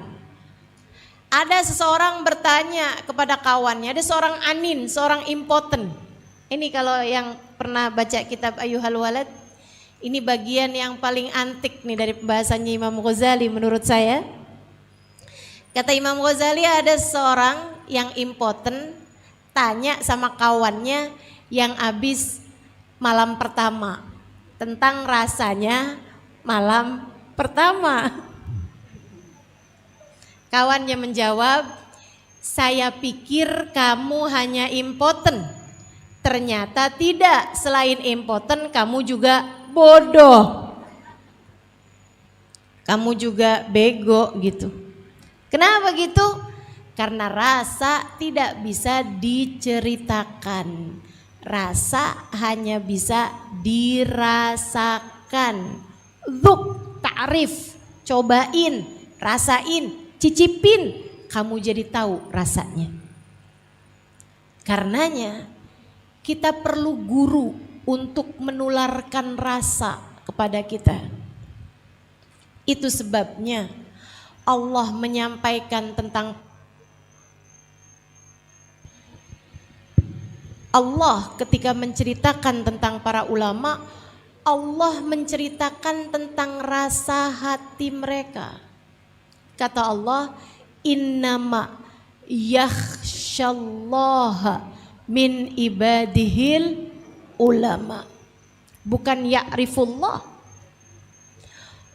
Ada seseorang bertanya kepada kawannya, ada seorang anin, seorang impoten. Ini kalau yang pernah baca kitab Ayyuhal Walad, ini bagian yang paling antik nih dari pembahasannya Imam Ghazali menurut saya. Kata Imam Ghazali, ada seorang yang impoten tanya sama kawannya yang habis malam pertama tentang rasanya malam pertama. Kawannya menjawab, saya pikir kamu hanya impoten. Ternyata tidak, selain impoten kamu juga bodoh. Kamu juga bego gitu. Kenapa gitu? Karena rasa tidak bisa diceritakan. Rasa hanya bisa dirasakan. Dzuk, ta'rif, cobain, rasain, cicipin, kamu jadi tahu rasanya. Karenanya kita perlu guru untuk menularkan rasa kepada kita. Itu sebabnya Allah menyampaikan tentang Allah ketika menceritakan tentang para ulama, Allah menceritakan tentang rasa hati mereka. Kata Allah, innama yakhsyallaha min ibadihil ulama. Bukan ya'rifullah.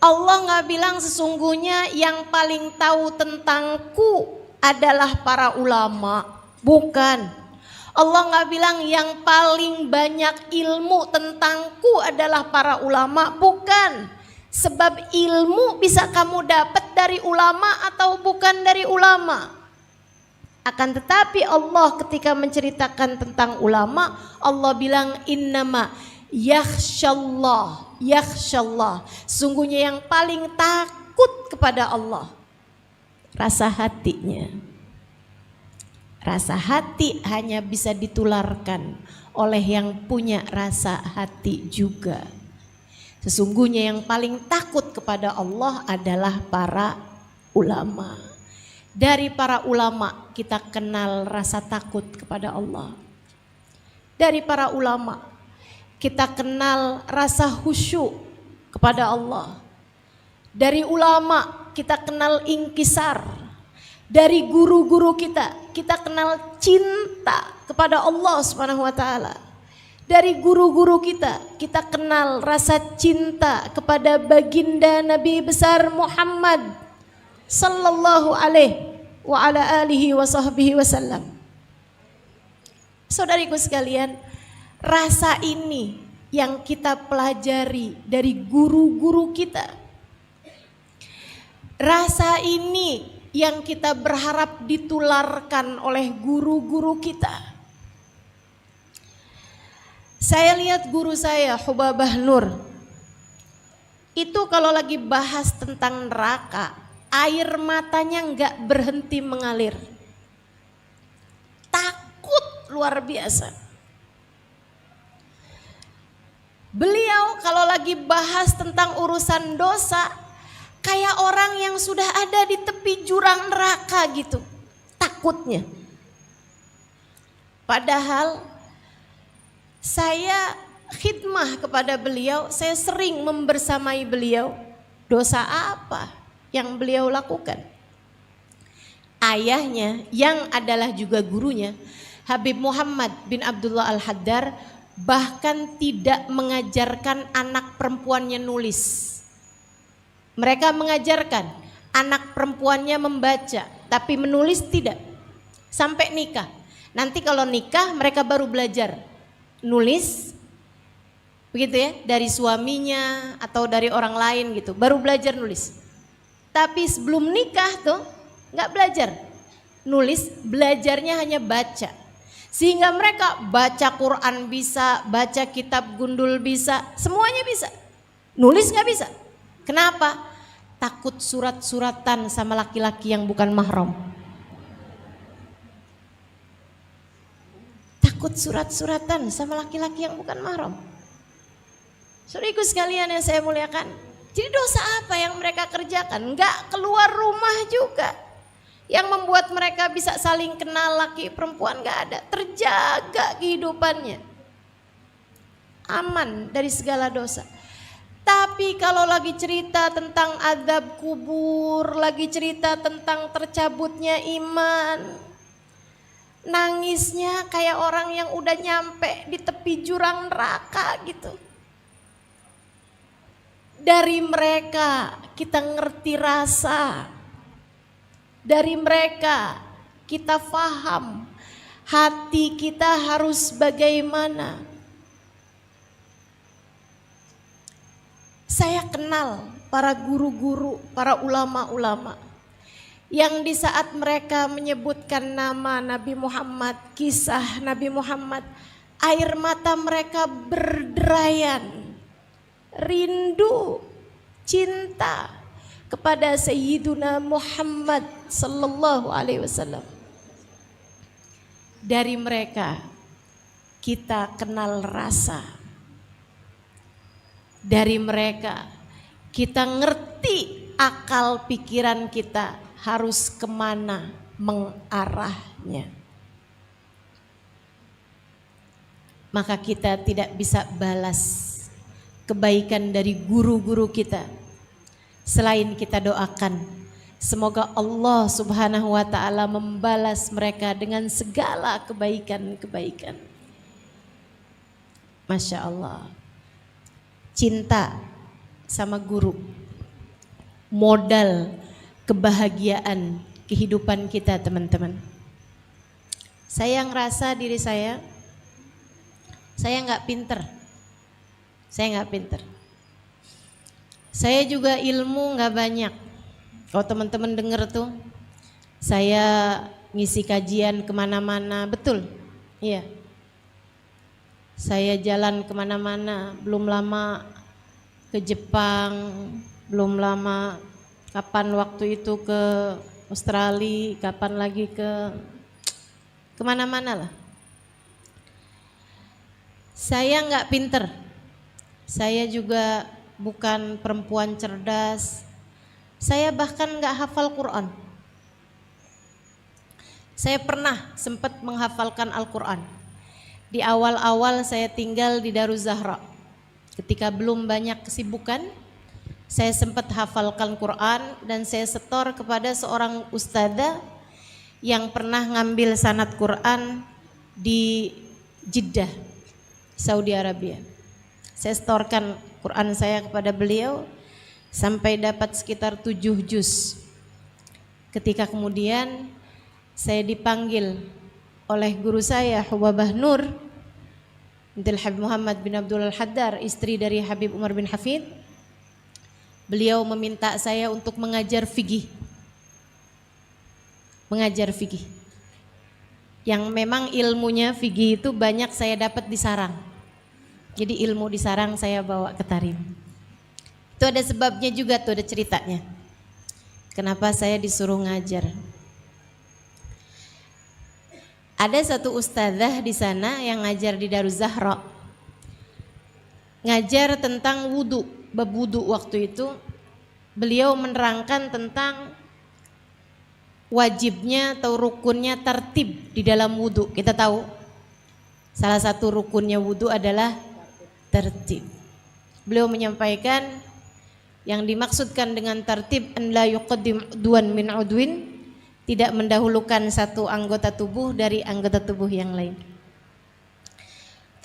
Allah gak bilang sesungguhnya yang paling tahu tentangku adalah para ulama. Bukan. Allah gak bilang yang paling banyak ilmu tentangku adalah para ulama. Bukan. Sebab ilmu bisa kamu dapat dari ulama atau bukan dari ulama. Akan tetapi Allah ketika menceritakan tentang ulama, Allah bilang innama yakhsyallah, yakhsyallah. Sungguhnya yang paling takut kepada Allah rasa hatinya. Rasa hati hanya bisa ditularkan oleh yang punya rasa hati juga. Sesungguhnya yang paling takut kepada Allah adalah para ulama. Dari para ulama kita kenal rasa takut kepada Allah. Dari para ulama kita kenal rasa khusyuk kepada Allah. Dari ulama kita kenal inkisar. Dari guru-guru kita kenal cinta kepada Allah Subhanahu wa taala. Dari guru-guru kita kenal rasa cinta kepada baginda Nabi besar Muhammad sallallahu alaihi wa ala alihi wa sahbihi wasallam. Saudariku sekalian, rasa ini yang kita pelajari dari guru-guru kita. Rasa ini yang kita berharap ditularkan oleh guru-guru kita. Saya lihat guru saya Hubabah Nur. Itu kalau lagi bahas tentang neraka, air matanya enggak berhenti mengalir. Takut luar biasa. Beliau kalau lagi bahas tentang urusan dosa, kayak orang yang sudah ada di tepi jurang neraka gitu. Takutnya. Padahal saya khidmah kepada beliau, saya sering membersamai beliau. Dosa apa yang beliau lakukan? Ayahnya yang adalah juga gurunya, Habib Muhammad bin Abdullah Al-Haddar, bahkan tidak mengajarkan anak perempuannya nulis. Mereka mengajarkan anak perempuannya membaca, tapi menulis tidak. Sampai nikah. Nanti kalau nikah mereka baru belajar nulis, begitu ya, dari suaminya atau dari orang lain gitu, baru belajar nulis. Tapi sebelum nikah tuh nggak belajar nulis, belajarnya hanya baca. Sehingga mereka baca Quran bisa, baca kitab gundul bisa, semuanya bisa. Nulis nggak bisa. Kenapa? Takut surat-suratan sama laki-laki yang bukan mahram. Takut surat-suratan sama laki-laki yang bukan mahram. Saudaraku sekalian yang saya muliakan, jadi dosa apa yang mereka kerjakan? Enggak keluar rumah juga. Yang membuat mereka bisa saling kenal laki perempuan enggak ada. Terjaga kehidupannya. aman dari segala dosa. Tapi kalau lagi cerita tentang azab kubur, lagi cerita tentang tercabutnya iman, nangisnya kayak orang yang udah nyampe di tepi jurang neraka gitu. Dari mereka kita ngerti rasa, dari mereka kita faham hati kita harus bagaimana. Saya kenal para guru-guru, para ulama-ulama yang di saat mereka menyebutkan nama Nabi Muhammad, kisah Nabi Muhammad, air mata mereka berderayan, rindu, cinta kepada Sayyiduna Muhammad sallallahu alaihi wasallam. Dari mereka kita kenal rasa. Dari mereka kita ngerti akal pikiran kita harus kemana mengarahnya. Maka kita tidak bisa balas kebaikan dari guru-guru kita selain kita doakan semoga Allah Subhanahu wa taala membalas mereka dengan segala kebaikan-kebaikan. Masya Allah. Cinta sama guru modal kebahagiaan kehidupan kita, teman-teman. Saya ngerasa diri saya nggak pinter. Saya nggak pinter. Saya juga ilmu nggak banyak. Kalau teman-teman dengar tuh, saya ngisi kajian kemana-mana, betul? Iya. Saya jalan kemana-mana, belum lama ke Jepang, belum lama kapan waktu itu ke Australia, kapan lagi ke kemana-mana lah. Saya nggak pinter, saya juga bukan perempuan cerdas, saya bahkan nggak hafal Quran. Saya pernah sempat menghafalkan Al-Quran. Di awal-awal saya tinggal di Darussahra, ketika belum banyak kesibukan, saya sempat hafalkan Quran dan saya setor kepada seorang ustadzah yang pernah ngambil sanad Quran di Jeddah, Saudi Arabia. Saya setorkan Quran saya kepada beliau sampai dapat sekitar 7 juz. Ketika kemudian saya dipanggil oleh guru saya Hubabah Nur bintul Habib Muhammad bin Abdul Al-Haddar, istri dari Habib Umar bin Hafid. Beliau meminta saya untuk mengajar fikih. Mengajar fikih. Yang memang ilmunya fikih itu banyak saya dapat di sarang. Jadi ilmu di sarang saya bawa ke Tarim. Itu ada sebabnya juga tuh, ada ceritanya. Kenapa saya disuruh ngajar. Ada satu ustadzah di sana yang ngajar di Darussahra, ngajar tentang wudu, bab wudu waktu itu. Beliau menerangkan tentang wajibnya atau rukunnya tertib di dalam wudu. Kita tahu salah satu rukunnya wudu adalah tertib. Beliau menyampaikan yang dimaksudkan dengan tertib an la yuqaddim duan min udwin, tidak mendahulukan satu anggota tubuh dari anggota tubuh yang lain.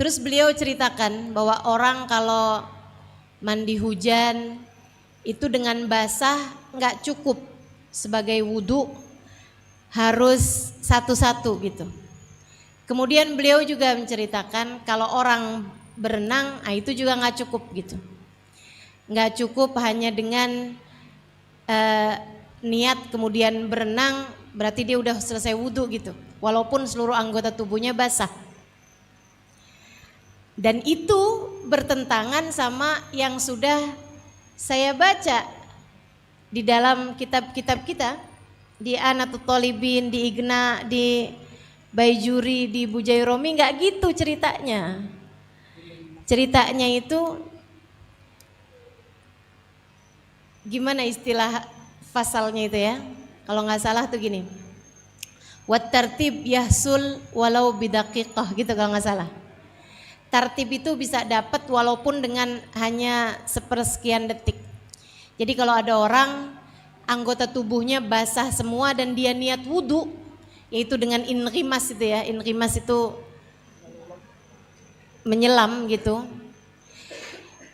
Terus beliau ceritakan bahwa orang kalau mandi hujan itu dengan basah nggak cukup sebagai wudhu, harus satu-satu gitu. Kemudian beliau juga menceritakan kalau orang berenang, itu juga nggak cukup gitu. Nggak cukup hanya dengan niat kemudian berenang berarti dia udah selesai wudhu gitu, walaupun seluruh anggota tubuhnya basah. Dan itu bertentangan sama yang sudah saya baca di dalam kitab-kitab kita, di Anatut Thalibin, di Igna, di Baijuri, di Bujairomi, nggak gitu ceritanya. Ceritanya itu gimana istilah pasalnya itu ya, kalau nggak salah tuh gini, wat tartib yahsul walau bidaqiqah gitu kalau nggak salah. Tartib itu bisa dapat walaupun dengan hanya sepersekian detik. Jadi kalau ada orang anggota tubuhnya basah semua dan dia niat wudhu, yaitu dengan inrimas itu ya, inrimas itu menyelam gitu.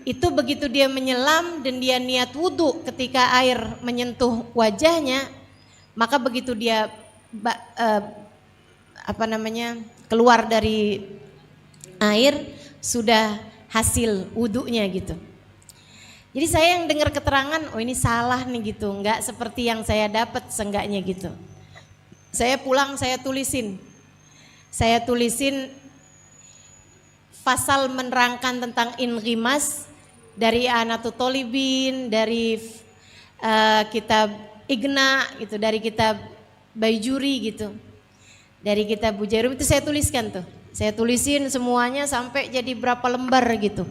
Itu begitu dia menyelam dan dia niat wudhu ketika air menyentuh wajahnya, maka begitu dia keluar dari air sudah hasil wudhunya gitu. Jadi saya yang dengar keterangan, oh ini salah nih gitu, nggak seperti yang saya dapat seenggaknya gitu. Saya pulang saya tulisin pasal menerangkan tentang inrimas dari Anatut Tolibin, dari kitab Igna gitu, dari kitab Baijuri gitu, dari kitab Bujairum itu saya tuliskan tuh. Saya tulisin semuanya sampai jadi berapa lembar gitu.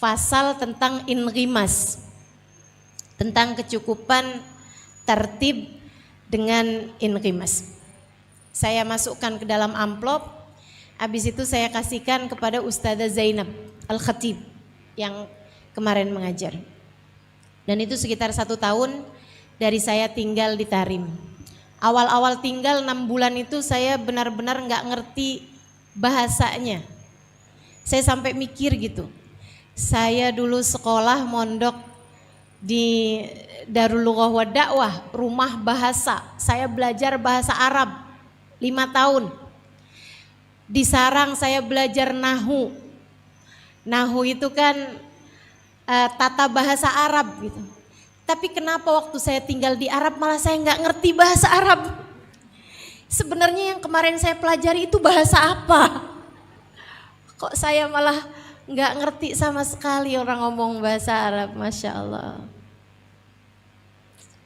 Pasal tentang inrimas, tentang kecukupan tertib dengan inrimas. Saya masukkan ke dalam amplop, habis itu saya kasihkan kepada Ustazah Zainab Al-Khatib yang kemarin mengajar. Dan itu sekitar 1 tahun dari saya tinggal di Tarim. Awal-awal tinggal 6 bulan itu saya benar-benar gak ngerti bahasanya. Saya sampai mikir gitu, saya dulu sekolah mondok di Darul Lughah wa Dakwah, rumah bahasa. Saya belajar bahasa Arab 5 tahun. Di sarang saya belajar nahu. Nahu itu kan tata bahasa Arab gitu. Tapi kenapa waktu saya tinggal di Arab malah saya nggak ngerti bahasa Arab? Sebenarnya yang kemarin saya pelajari itu bahasa apa? Kok saya malah nggak ngerti sama sekali orang ngomong bahasa Arab, Masya Allah.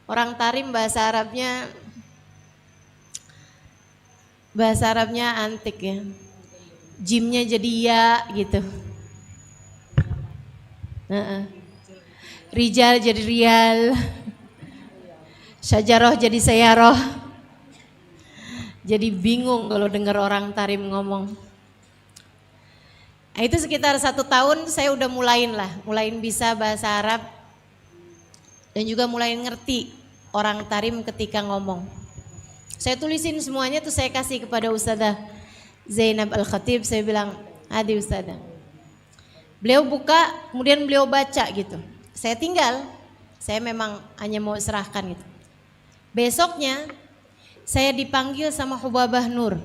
Orang Tarim bahasa Arabnya antik ya. Jimnya jadi ya gitu. Rijal jadi rial. Syajaroh jadi sayaroh. Jadi bingung kalau dengar orang Tarim ngomong. Nah, itu sekitar 1 tahun saya udah mulain bisa bahasa Arab. Dan juga mulai ngerti orang Tarim ketika ngomong. Saya tulisin semuanya tuh saya kasih kepada Ustazah Zainab Al-Khatib. Saya bilang, "Hadi Ustazah." Beliau buka, kemudian beliau baca gitu. Saya tinggal, saya memang hanya mau serahkan gitu. Besoknya saya dipanggil sama Hubabah Nur.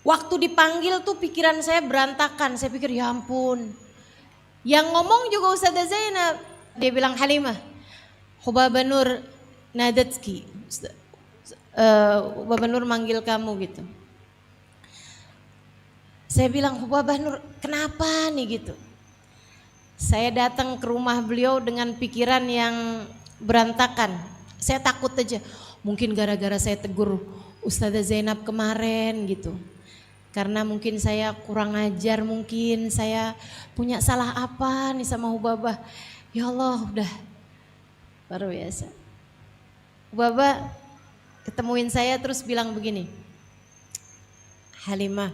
Waktu dipanggil tuh pikiran saya berantakan. Saya pikir ya ampun. Yang ngomong juga Ustazah Zainab. Dia bilang, "Halimah, Hubabah Nur nadatki." Hubabah Nur manggil kamu gitu. Saya bilang, "Hubabah Nur, kenapa nih gitu?" Saya datang ke rumah beliau dengan pikiran yang berantakan. Saya takut aja, mungkin gara-gara saya tegur Ustazah Zainab kemarin gitu. Karena mungkin saya kurang ajar, mungkin saya punya salah apa nih sama Hubabah. Ya Allah, udah luar biasa. Hubabah ketemuin saya terus bilang begini, "Halimah,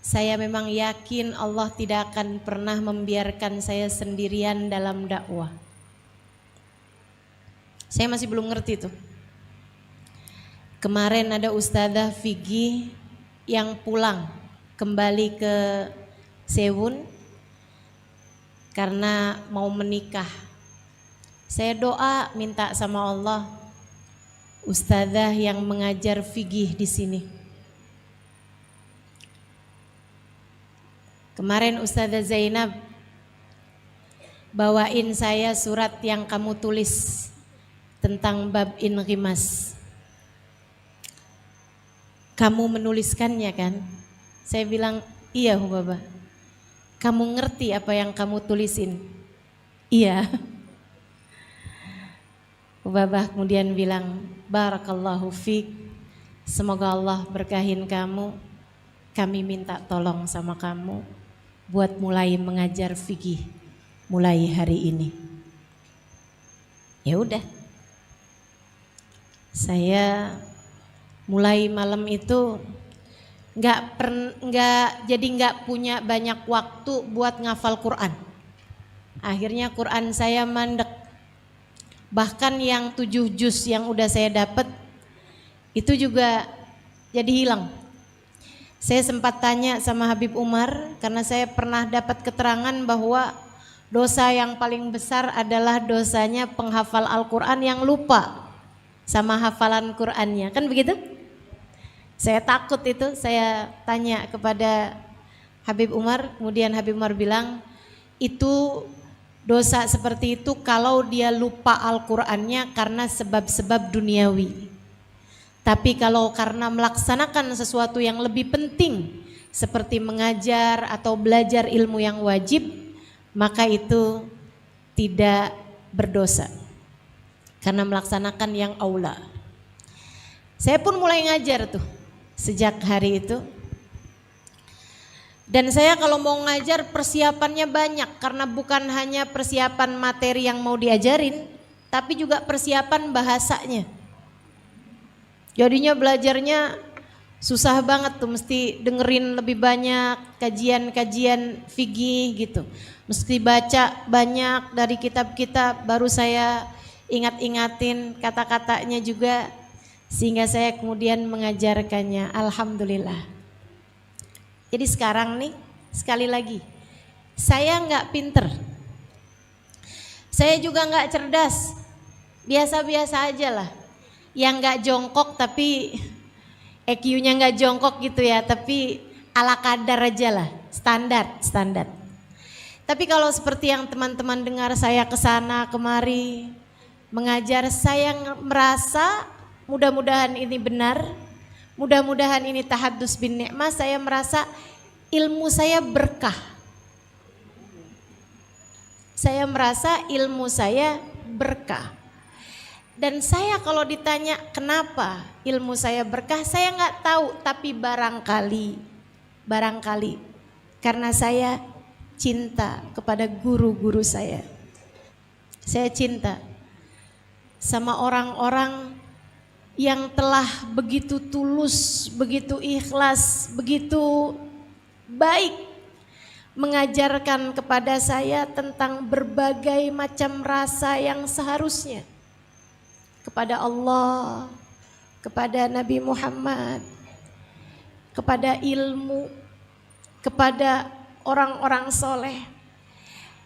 saya memang yakin Allah tidak akan pernah membiarkan saya sendirian dalam dakwah." Saya masih belum ngerti tuh. Kemarin ada Ustazah Figi yang pulang kembali ke Sewun karena mau menikah. Saya doa minta sama Allah Ustazah yang mengajar fikih di sini. Kemarin Ustazah Zainab bawain saya surat yang kamu tulis tentang bab inrimas. Kamu menuliskannya kan? Saya bilang, "Iya Hubabah." "Kamu ngerti apa yang kamu tulisin?" "Iya." Hubabah kemudian bilang, "Barakallahu fiik. Semoga Allah berkahin kamu. Kami minta tolong sama kamu buat mulai mengajar fikih mulai hari ini." Ya udah. Saya mulai malam itu nggak punya banyak waktu buat ngafal Quran. Akhirnya Quran saya mandek. Bahkan yang 7 juz yang udah saya dapat itu juga jadi hilang. Saya sempat tanya sama Habib Umar karena saya pernah dapat keterangan bahwa dosa yang paling besar adalah dosanya penghafal Al-Quran yang lupa sama hafalan Qurannya, kan begitu? Saya takut itu, saya tanya kepada Habib Umar, kemudian Habib Umar bilang itu dosa seperti itu kalau dia lupa Al-Qurannya karena sebab-sebab duniawi. Tapi kalau karena melaksanakan sesuatu yang lebih penting seperti mengajar atau belajar ilmu yang wajib, maka itu tidak berdosa karena melaksanakan yang aula. Saya pun mulai ngajar tuh sejak hari itu. Dan saya kalau mau ngajar persiapannya banyak karena bukan hanya persiapan materi yang mau diajarin, tapi juga persiapan bahasanya. Jadinya belajarnya susah banget tuh, mesti dengerin lebih banyak kajian-kajian fikih gitu. Mesti baca banyak dari kitab-kitab, baru saya ingat-ingatin kata-katanya juga, sehingga saya kemudian mengajarkannya. Alhamdulillah. Jadi sekarang nih, sekali lagi, saya nggak pinter, saya juga nggak cerdas, biasa-biasa aja lah. Yang nggak jongkok tapi EQ-nya nggak jongkok gitu ya, tapi ala kadar aja lah, standar. Tapi kalau seperti yang teman-teman dengar saya kesana kemari mengajar, saya merasa mudah-mudahan ini benar, mudah-mudahan ini tahadus bin ni'mah, saya merasa ilmu saya berkah. Saya merasa ilmu saya berkah. Dan saya kalau ditanya kenapa ilmu saya berkah, saya nggak tahu, tapi barangkali karena saya cinta kepada guru-guru saya. Saya cinta sama orang-orang yang telah begitu tulus, begitu ikhlas, begitu baik mengajarkan kepada saya tentang berbagai macam rasa yang seharusnya kepada Allah, kepada Nabi Muhammad, kepada ilmu, kepada orang-orang soleh.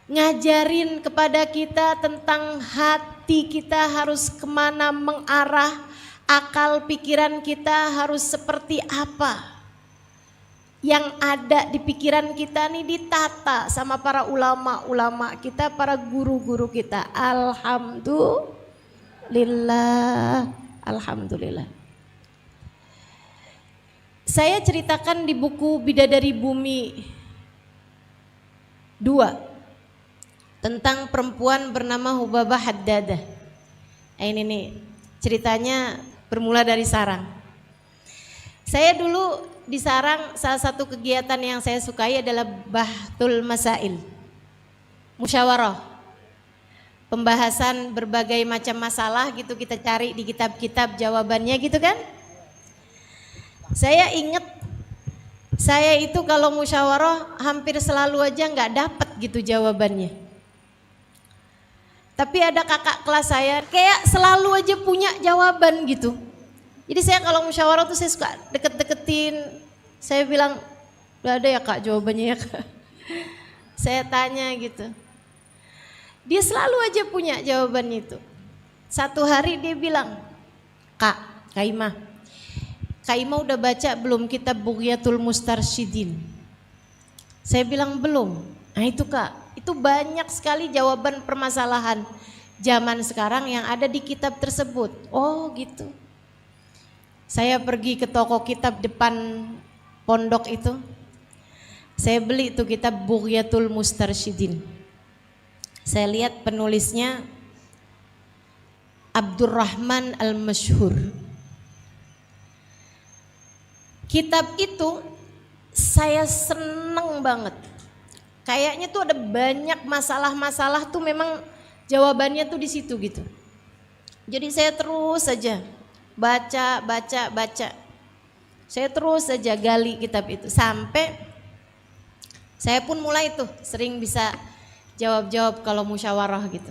Ngajarin kepada kita tentang hati kita harus kemana mengarah, akal pikiran kita harus seperti apa. Yang ada di pikiran kita nih ditata sama para ulama-ulama kita, para guru-guru kita. Alhamdulillah. Saya ceritakan di buku Bidadari Bumi 2 tentang perempuan bernama Hubabah Haddadah. Ini nih ceritanya bermula dari sarang. Saya dulu di sarang, salah satu kegiatan yang saya sukai adalah Bahthul Masail, musyawarah, pembahasan berbagai macam masalah gitu, kita cari di kitab-kitab jawabannya gitu kan. Saya ingat saya itu kalau musyawarah hampir selalu aja nggak dapet gitu jawabannya. Tapi ada kakak kelas saya kayak selalu aja punya jawaban gitu. Jadi saya kalau musyawarah tuh saya suka deket-deketin. Saya bilang, udah ada ya kak jawabannya ya kak. Saya tanya gitu. Dia selalu aja punya jawaban itu. Satu hari dia bilang, Kak Imah udah baca belum kitab Bughyatul Mustarsyidin? Saya bilang belum. Nah itu kak, itu banyak sekali jawaban permasalahan zaman sekarang yang ada di kitab tersebut. Oh gitu. Saya pergi ke toko kitab depan pondok itu. Saya beli itu kitab Bughyatul Mustarsyidin. Saya lihat penulisnya Abdurrahman Al-Masyhur. Kitab itu saya seneng banget. Kayaknya tuh ada banyak masalah-masalah tuh memang jawabannya tuh di situ gitu. Jadi saya terus saja baca. Saya terus saja gali kitab itu sampai saya pun mulai tuh sering bisa jawab-jawab kalau musyawarah gitu.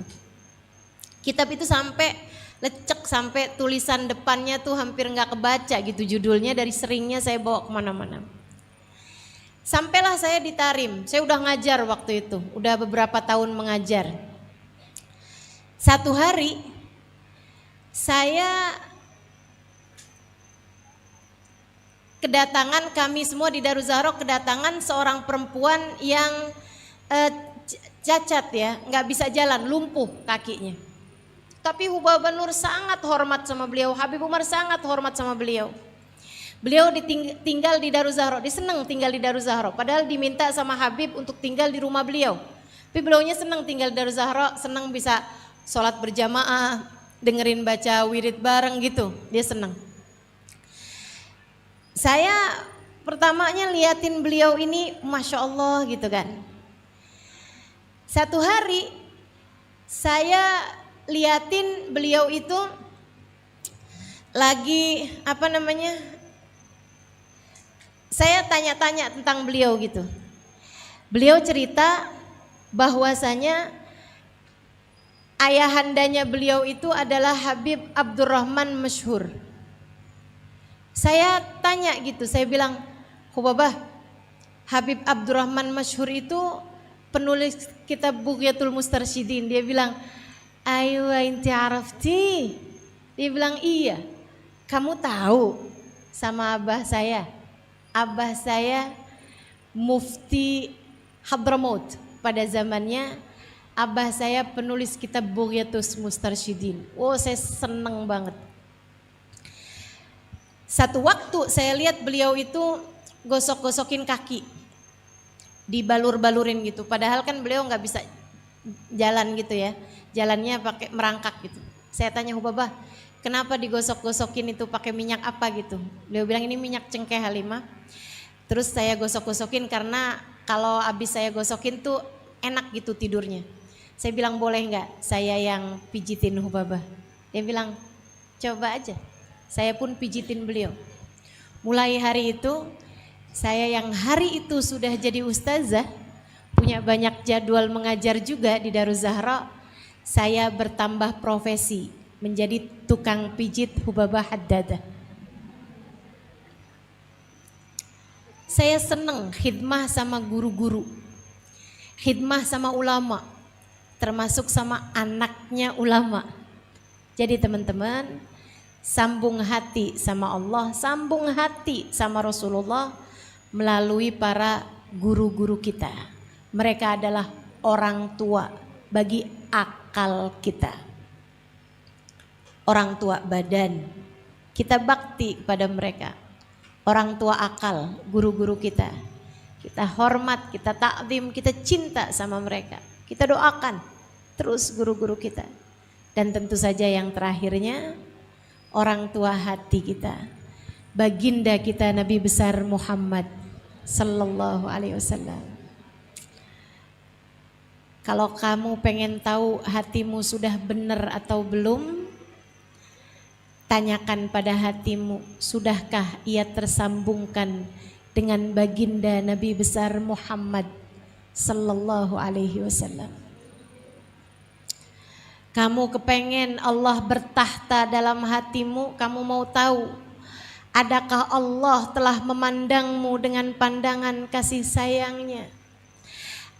Kitab itu sampai lecek, sampai tulisan depannya tuh hampir nggak kebaca gitu judulnya, dari seringnya saya bawa kemana-mana. Sampailah saya di Tarim, saya udah ngajar waktu itu, udah beberapa tahun mengajar. Satu hari saya kedatangan, kami semua di Darul Zahra kedatangan seorang perempuan yang cacat ya, nggak bisa jalan, lumpuh kakinya. Tapi Hubabah Nur sangat hormat sama beliau, Habib Umar sangat hormat sama beliau. Beliau tinggal di Darul Zahra, dia senang tinggal di Darul Zahra, padahal diminta sama Habib untuk tinggal di rumah beliau. Tapi beliaunya senang tinggal di Darul Zahra, senang bisa sholat berjamaah, dengerin baca wirid bareng gitu, dia senang. Saya pertamanya liatin beliau ini, Masya Allah gitu kan. Satu hari saya liatin beliau itu lagi saya tanya-tanya tentang beliau gitu. Beliau cerita bahwasanya ayahandanya beliau itu adalah Habib Abdurrahman Masyhur. Saya tanya gitu, saya bilang, Hubabah, Habib Abdurrahman Masyhur itu penulis kitab Bughyatul Mustarsyidin. Dia bilang, ayo inti arafti. Dia bilang, iya. Kamu tahu sama abah saya? Abah saya Mufti Hadramaut pada zamannya. Abah saya penulis kitab Bughyatul Mustarsyidin. Oh, saya seneng banget. Satu waktu saya lihat beliau itu gosok-gosokin kaki, dibalur-balurin gitu. Padahal kan beliau nggak bisa jalan gitu ya, jalannya pakai merangkak gitu. Saya tanya Hubabah, kenapa digosok-gosokin itu pakai minyak apa gitu? Beliau bilang ini minyak cengkeh Halimah. Terus saya gosok-gosokin karena kalau habis saya gosokin tuh enak gitu tidurnya. Saya bilang boleh nggak saya yang pijitin Hubabah? Dia bilang coba aja. Saya pun pijitin beliau. Mulai hari itu, saya yang hari itu sudah jadi ustazah, punya banyak jadwal mengajar juga di Darul Zahra, saya bertambah profesi menjadi tukang pijit Hubabah Haddadah. Saya senang khidmah sama guru-guru, khidmah sama ulama, termasuk sama anaknya ulama. Jadi teman-teman, sambung hati sama Allah, sambung hati sama Rasulullah melalui para guru-guru kita. Mereka adalah orang tua bagi akal kita, orang tua badan. Kita bakti kepada mereka, orang tua akal, guru-guru kita. Kita hormat, kita takdim, kita cinta sama mereka. Kita doakan terus guru-guru kita. Dan tentu saja yang terakhirnya, orang tua hati kita, baginda kita Nabi besar Muhammad sallallahu alaihi wasallam. Kalau kamu pengen tahu hatimu sudah benar atau belum, tanyakan pada hatimu, sudahkah ia tersambungkan dengan baginda Nabi besar Muhammad sallallahu alaihi wasallam. Kamu kepengen Allah bertahta dalam hatimu, kamu mau tahu adakah Allah telah memandangmu dengan pandangan kasih sayangnya?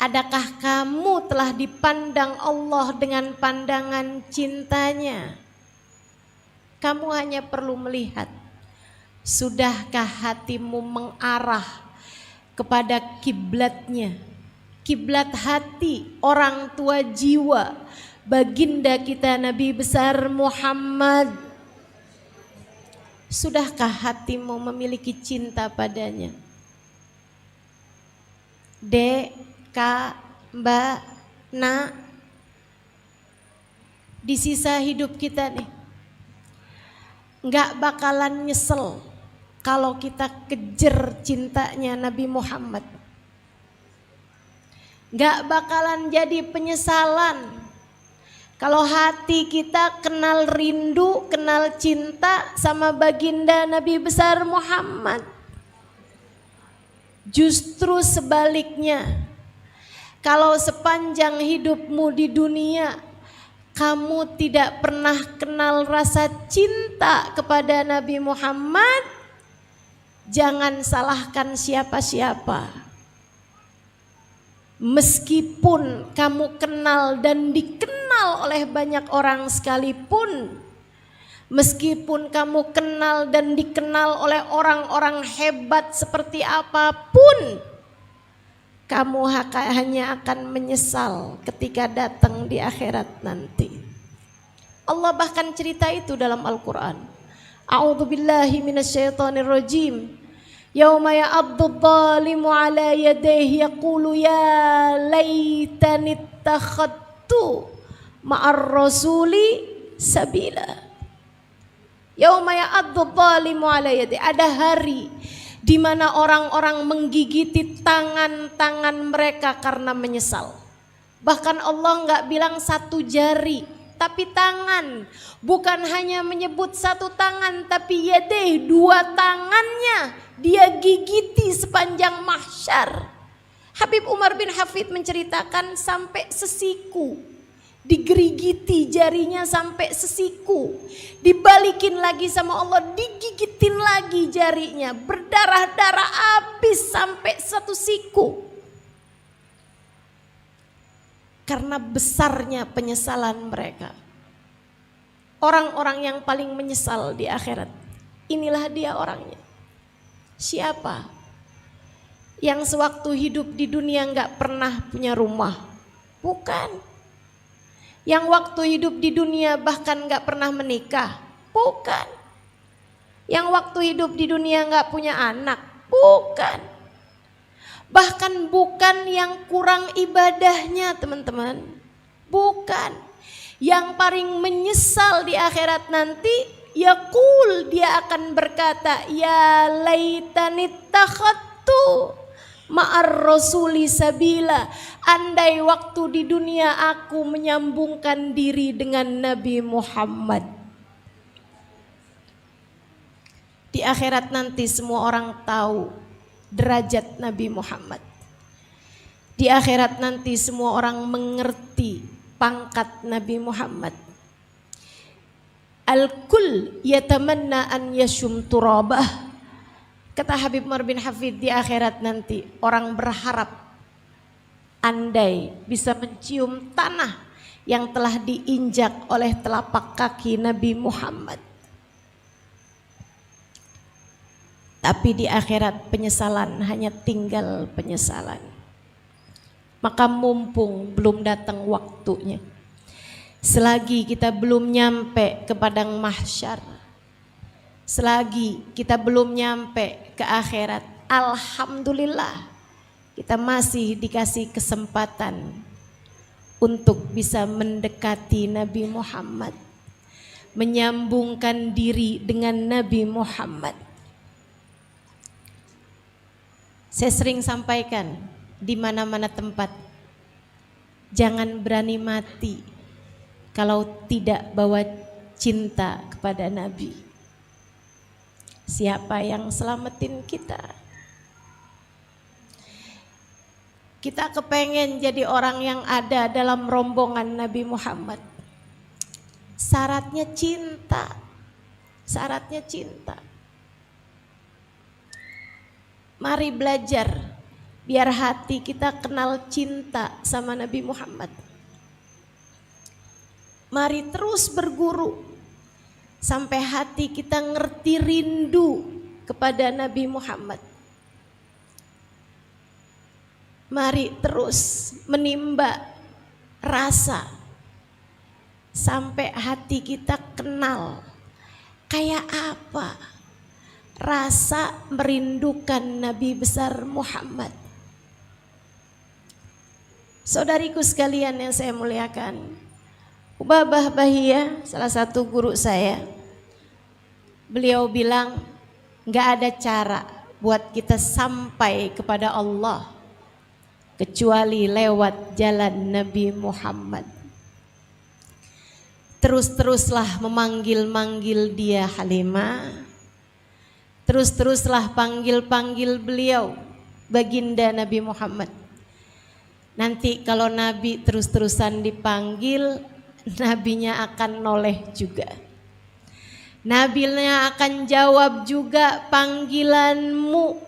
Adakah kamu telah dipandang Allah dengan pandangan cintanya? Kamu hanya perlu melihat, sudahkah hatimu mengarah kepada kiblatnya, kiblat hati orang tua jiwa, baginda kita Nabi besar Muhammad. Sudahkah hatimu memiliki cinta padanya? Dek, Kak, Mbak, Nak, di sisa hidup kita nih, gak bakalan nyesel kalau kita kejar cintanya Nabi Muhammad. Gak bakalan jadi penyesalan Kalau hati kita kenal rindu, kenal cinta sama baginda Nabi besar Muhammad. Justru sebaliknya, kalau sepanjang hidupmu di dunia kamu tidak pernah kenal rasa cinta kepada Nabi Muhammad, jangan salahkan siapa-siapa. Meskipun kamu kenal dan dikenal oleh banyak orang sekalipun, meskipun kamu kenal dan dikenal oleh orang-orang hebat seperti apapun, kamu hanya akan menyesal ketika datang di akhirat nanti. Allah bahkan cerita itu dalam Al-Quran. A'udzubillahi minasyaitonirrajim. Yauma ya'addu dhalimu ala yadayhi yaqulu ya laitani ittakhadtu ma'ar rasuli sabila. Yauma ya'addu dhalimu ala yadayhi. Ada hari di mana orang-orang menggigiti tangan-tangan mereka karena menyesal. Bahkan Allah enggak bilang satu jari, tapi tangan. Bukan hanya menyebut satu tangan, tapi yadeh, dua tangannya dia gigiti sepanjang mahsyar. Habib Umar bin Hafid menceritakan sampai sesiku, digerigiti jarinya sampai sesiku, dibalikin lagi sama Allah, digigitin lagi jarinya, berdarah-darah habis sampai satu siku. Karena besarnya penyesalan mereka. Orang-orang yang paling menyesal di akhirat, inilah dia orangnya. Siapa? Yang sewaktu hidup di dunia gak pernah punya rumah? Bukan. Yang waktu hidup di dunia bahkan gak pernah menikah? Bukan. Yang waktu hidup di dunia gak punya anak? Bukan. Bahkan bukan yang kurang ibadahnya, teman-teman. Bukan. Yang paling menyesal di akhirat nanti, yaqul, dia akan berkata, ya laitani takhadtu ma'ar rasuli sabila. Andai waktu di dunia aku menyambungkan diri dengan Nabi Muhammad. Di akhirat nanti semua orang tahu derajat Nabi Muhammad. Di akhirat nanti semua orang mengerti pangkat Nabi Muhammad. Al-kull yatamanna an yashum turabah. Kata Habib Umar bin Hafid, di akhirat nanti orang berharap andai bisa mencium tanah yang telah diinjak oleh telapak kaki Nabi Muhammad. Tapi di akhirat penyesalan, hanya tinggal penyesalan. Maka mumpung belum datang waktunya, selagi kita belum nyampe ke padang mahsyar, selagi kita belum nyampe ke akhirat, alhamdulillah kita masih dikasih kesempatan untuk bisa mendekati Nabi Muhammad, menyambungkan diri dengan Nabi Muhammad. Saya sering sampaikan di mana-mana tempat, jangan berani mati kalau tidak bawa cinta kepada Nabi. Siapa yang selamatin kita? Kita kepengen jadi orang yang ada dalam rombongan Nabi Muhammad. Syaratnya cinta. Syaratnya cinta. Mari belajar biar hati kita kenal cinta sama Nabi Muhammad. Mari terus berguru sampai hati kita ngerti rindu kepada Nabi Muhammad. Mari terus menimba rasa sampai hati kita kenal kayak apa rasa merindukan Nabi besar Muhammad. Saudariku sekalian yang saya muliakan, Ubabah Bahiyah, salah satu guru saya, beliau bilang gak ada cara buat kita sampai kepada Allah kecuali lewat jalan Nabi Muhammad. terus-teruslah memanggil-manggil dia Halimah, terus-teruslah panggil-panggil beliau baginda Nabi Muhammad. Nanti kalau Nabi terus-terusan dipanggil, Nabinya akan noleh juga. Nabinya akan jawab juga panggilanmu.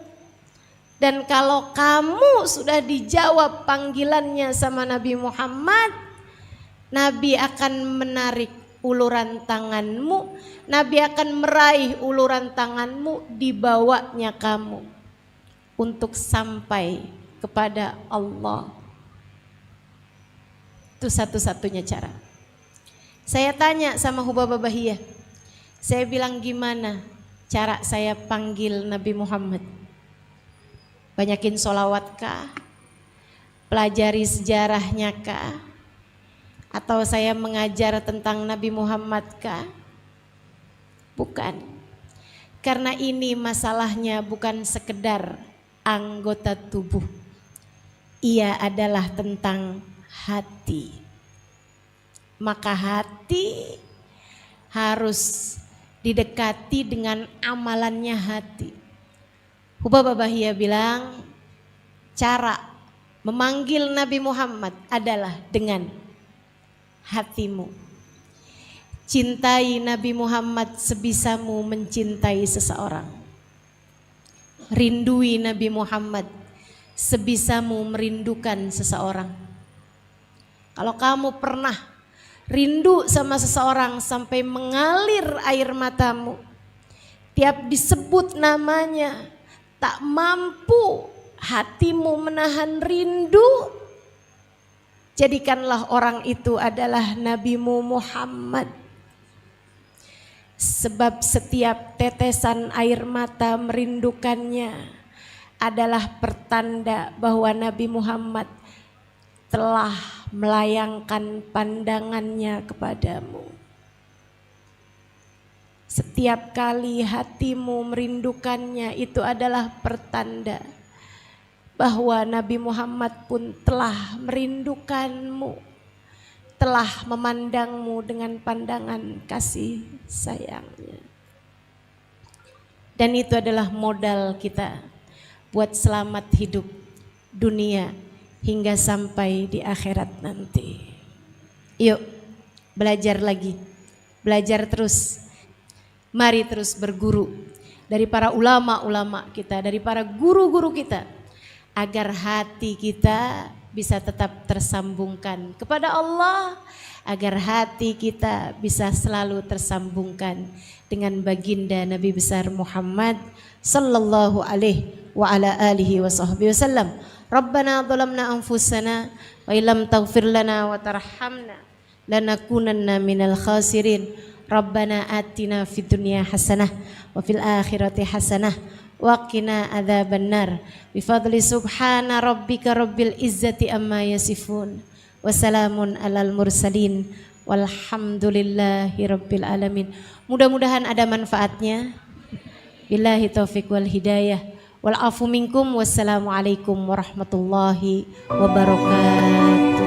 Dan kalau kamu sudah dijawab panggilannya sama Nabi Muhammad, Nabi akan menarik uluran tanganmu, Nabi akan meraih uluran tanganmu, dibawanya kamu untuk sampai kepada Allah. Itu satu-satunya cara. Saya tanya sama Hubabah Bahiyah, saya bilang gimana cara saya panggil Nabi Muhammad? Banyakin sholawat kah? Pelajari sejarahnya kah? Atau saya mengajar tentang Nabi Muhammad kah? Bukan. Karena ini masalahnya bukan sekedar anggota tubuh. Ia adalah tentang hati. Maka hati harus didekati dengan amalannya hati. Hubabah Bahiyah bilang cara memanggil Nabi Muhammad adalah dengan hatimu. Cintai Nabi Muhammad sebisamu mencintai seseorang. Rindui Nabi Muhammad sebisamu merindukan seseorang. Kalau kamu pernah rindu sama seseorang sampai mengalir air matamu, tiap disebut namanya tak mampu hatimu menahan rindu, jadikanlah orang itu adalah Nabimu Muhammad. Sebab setiap tetesan air mata merindukannya adalah pertanda bahwa Nabi Muhammad telah melayangkan pandangannya kepadamu. Setiap kali hatimu merindukannya, itu adalah pertanda bahwa Nabi Muhammad pun telah merindukanmu, telah memandangmu dengan pandangan kasih sayangnya. Dan itu adalah modal kita buat selamat hidup dunia hingga sampai di akhirat nanti. Yuk belajar lagi, belajar terus. Mari terus berguru dari para ulama-ulama kita, dari para guru-guru kita, agar hati kita bisa tetap tersambungkan kepada Allah, agar hati kita bisa selalu tersambungkan dengan baginda Nabi besar Muhammad sallallahu alaihi wa ala alihi wa sahbihi wasallam. Rabbana dhalamna anfusana wa illam taghfir lana wa tarhamna lanakunanna minal khasirin. Rabbana atina fid dunya hasanah wa fil akhirati hasanah wa qina adzabannar. Bi fadli subhana rabbika rabbil izzati amma yasifun wa salamun alal mursalin walhamdulillahi rabbil alamin. Mudah-mudahan ada manfaatnya. Billahi taufiq wal hidayah wal afu minkum. Wassalamualaikum warahmatullahi wabarakatuh.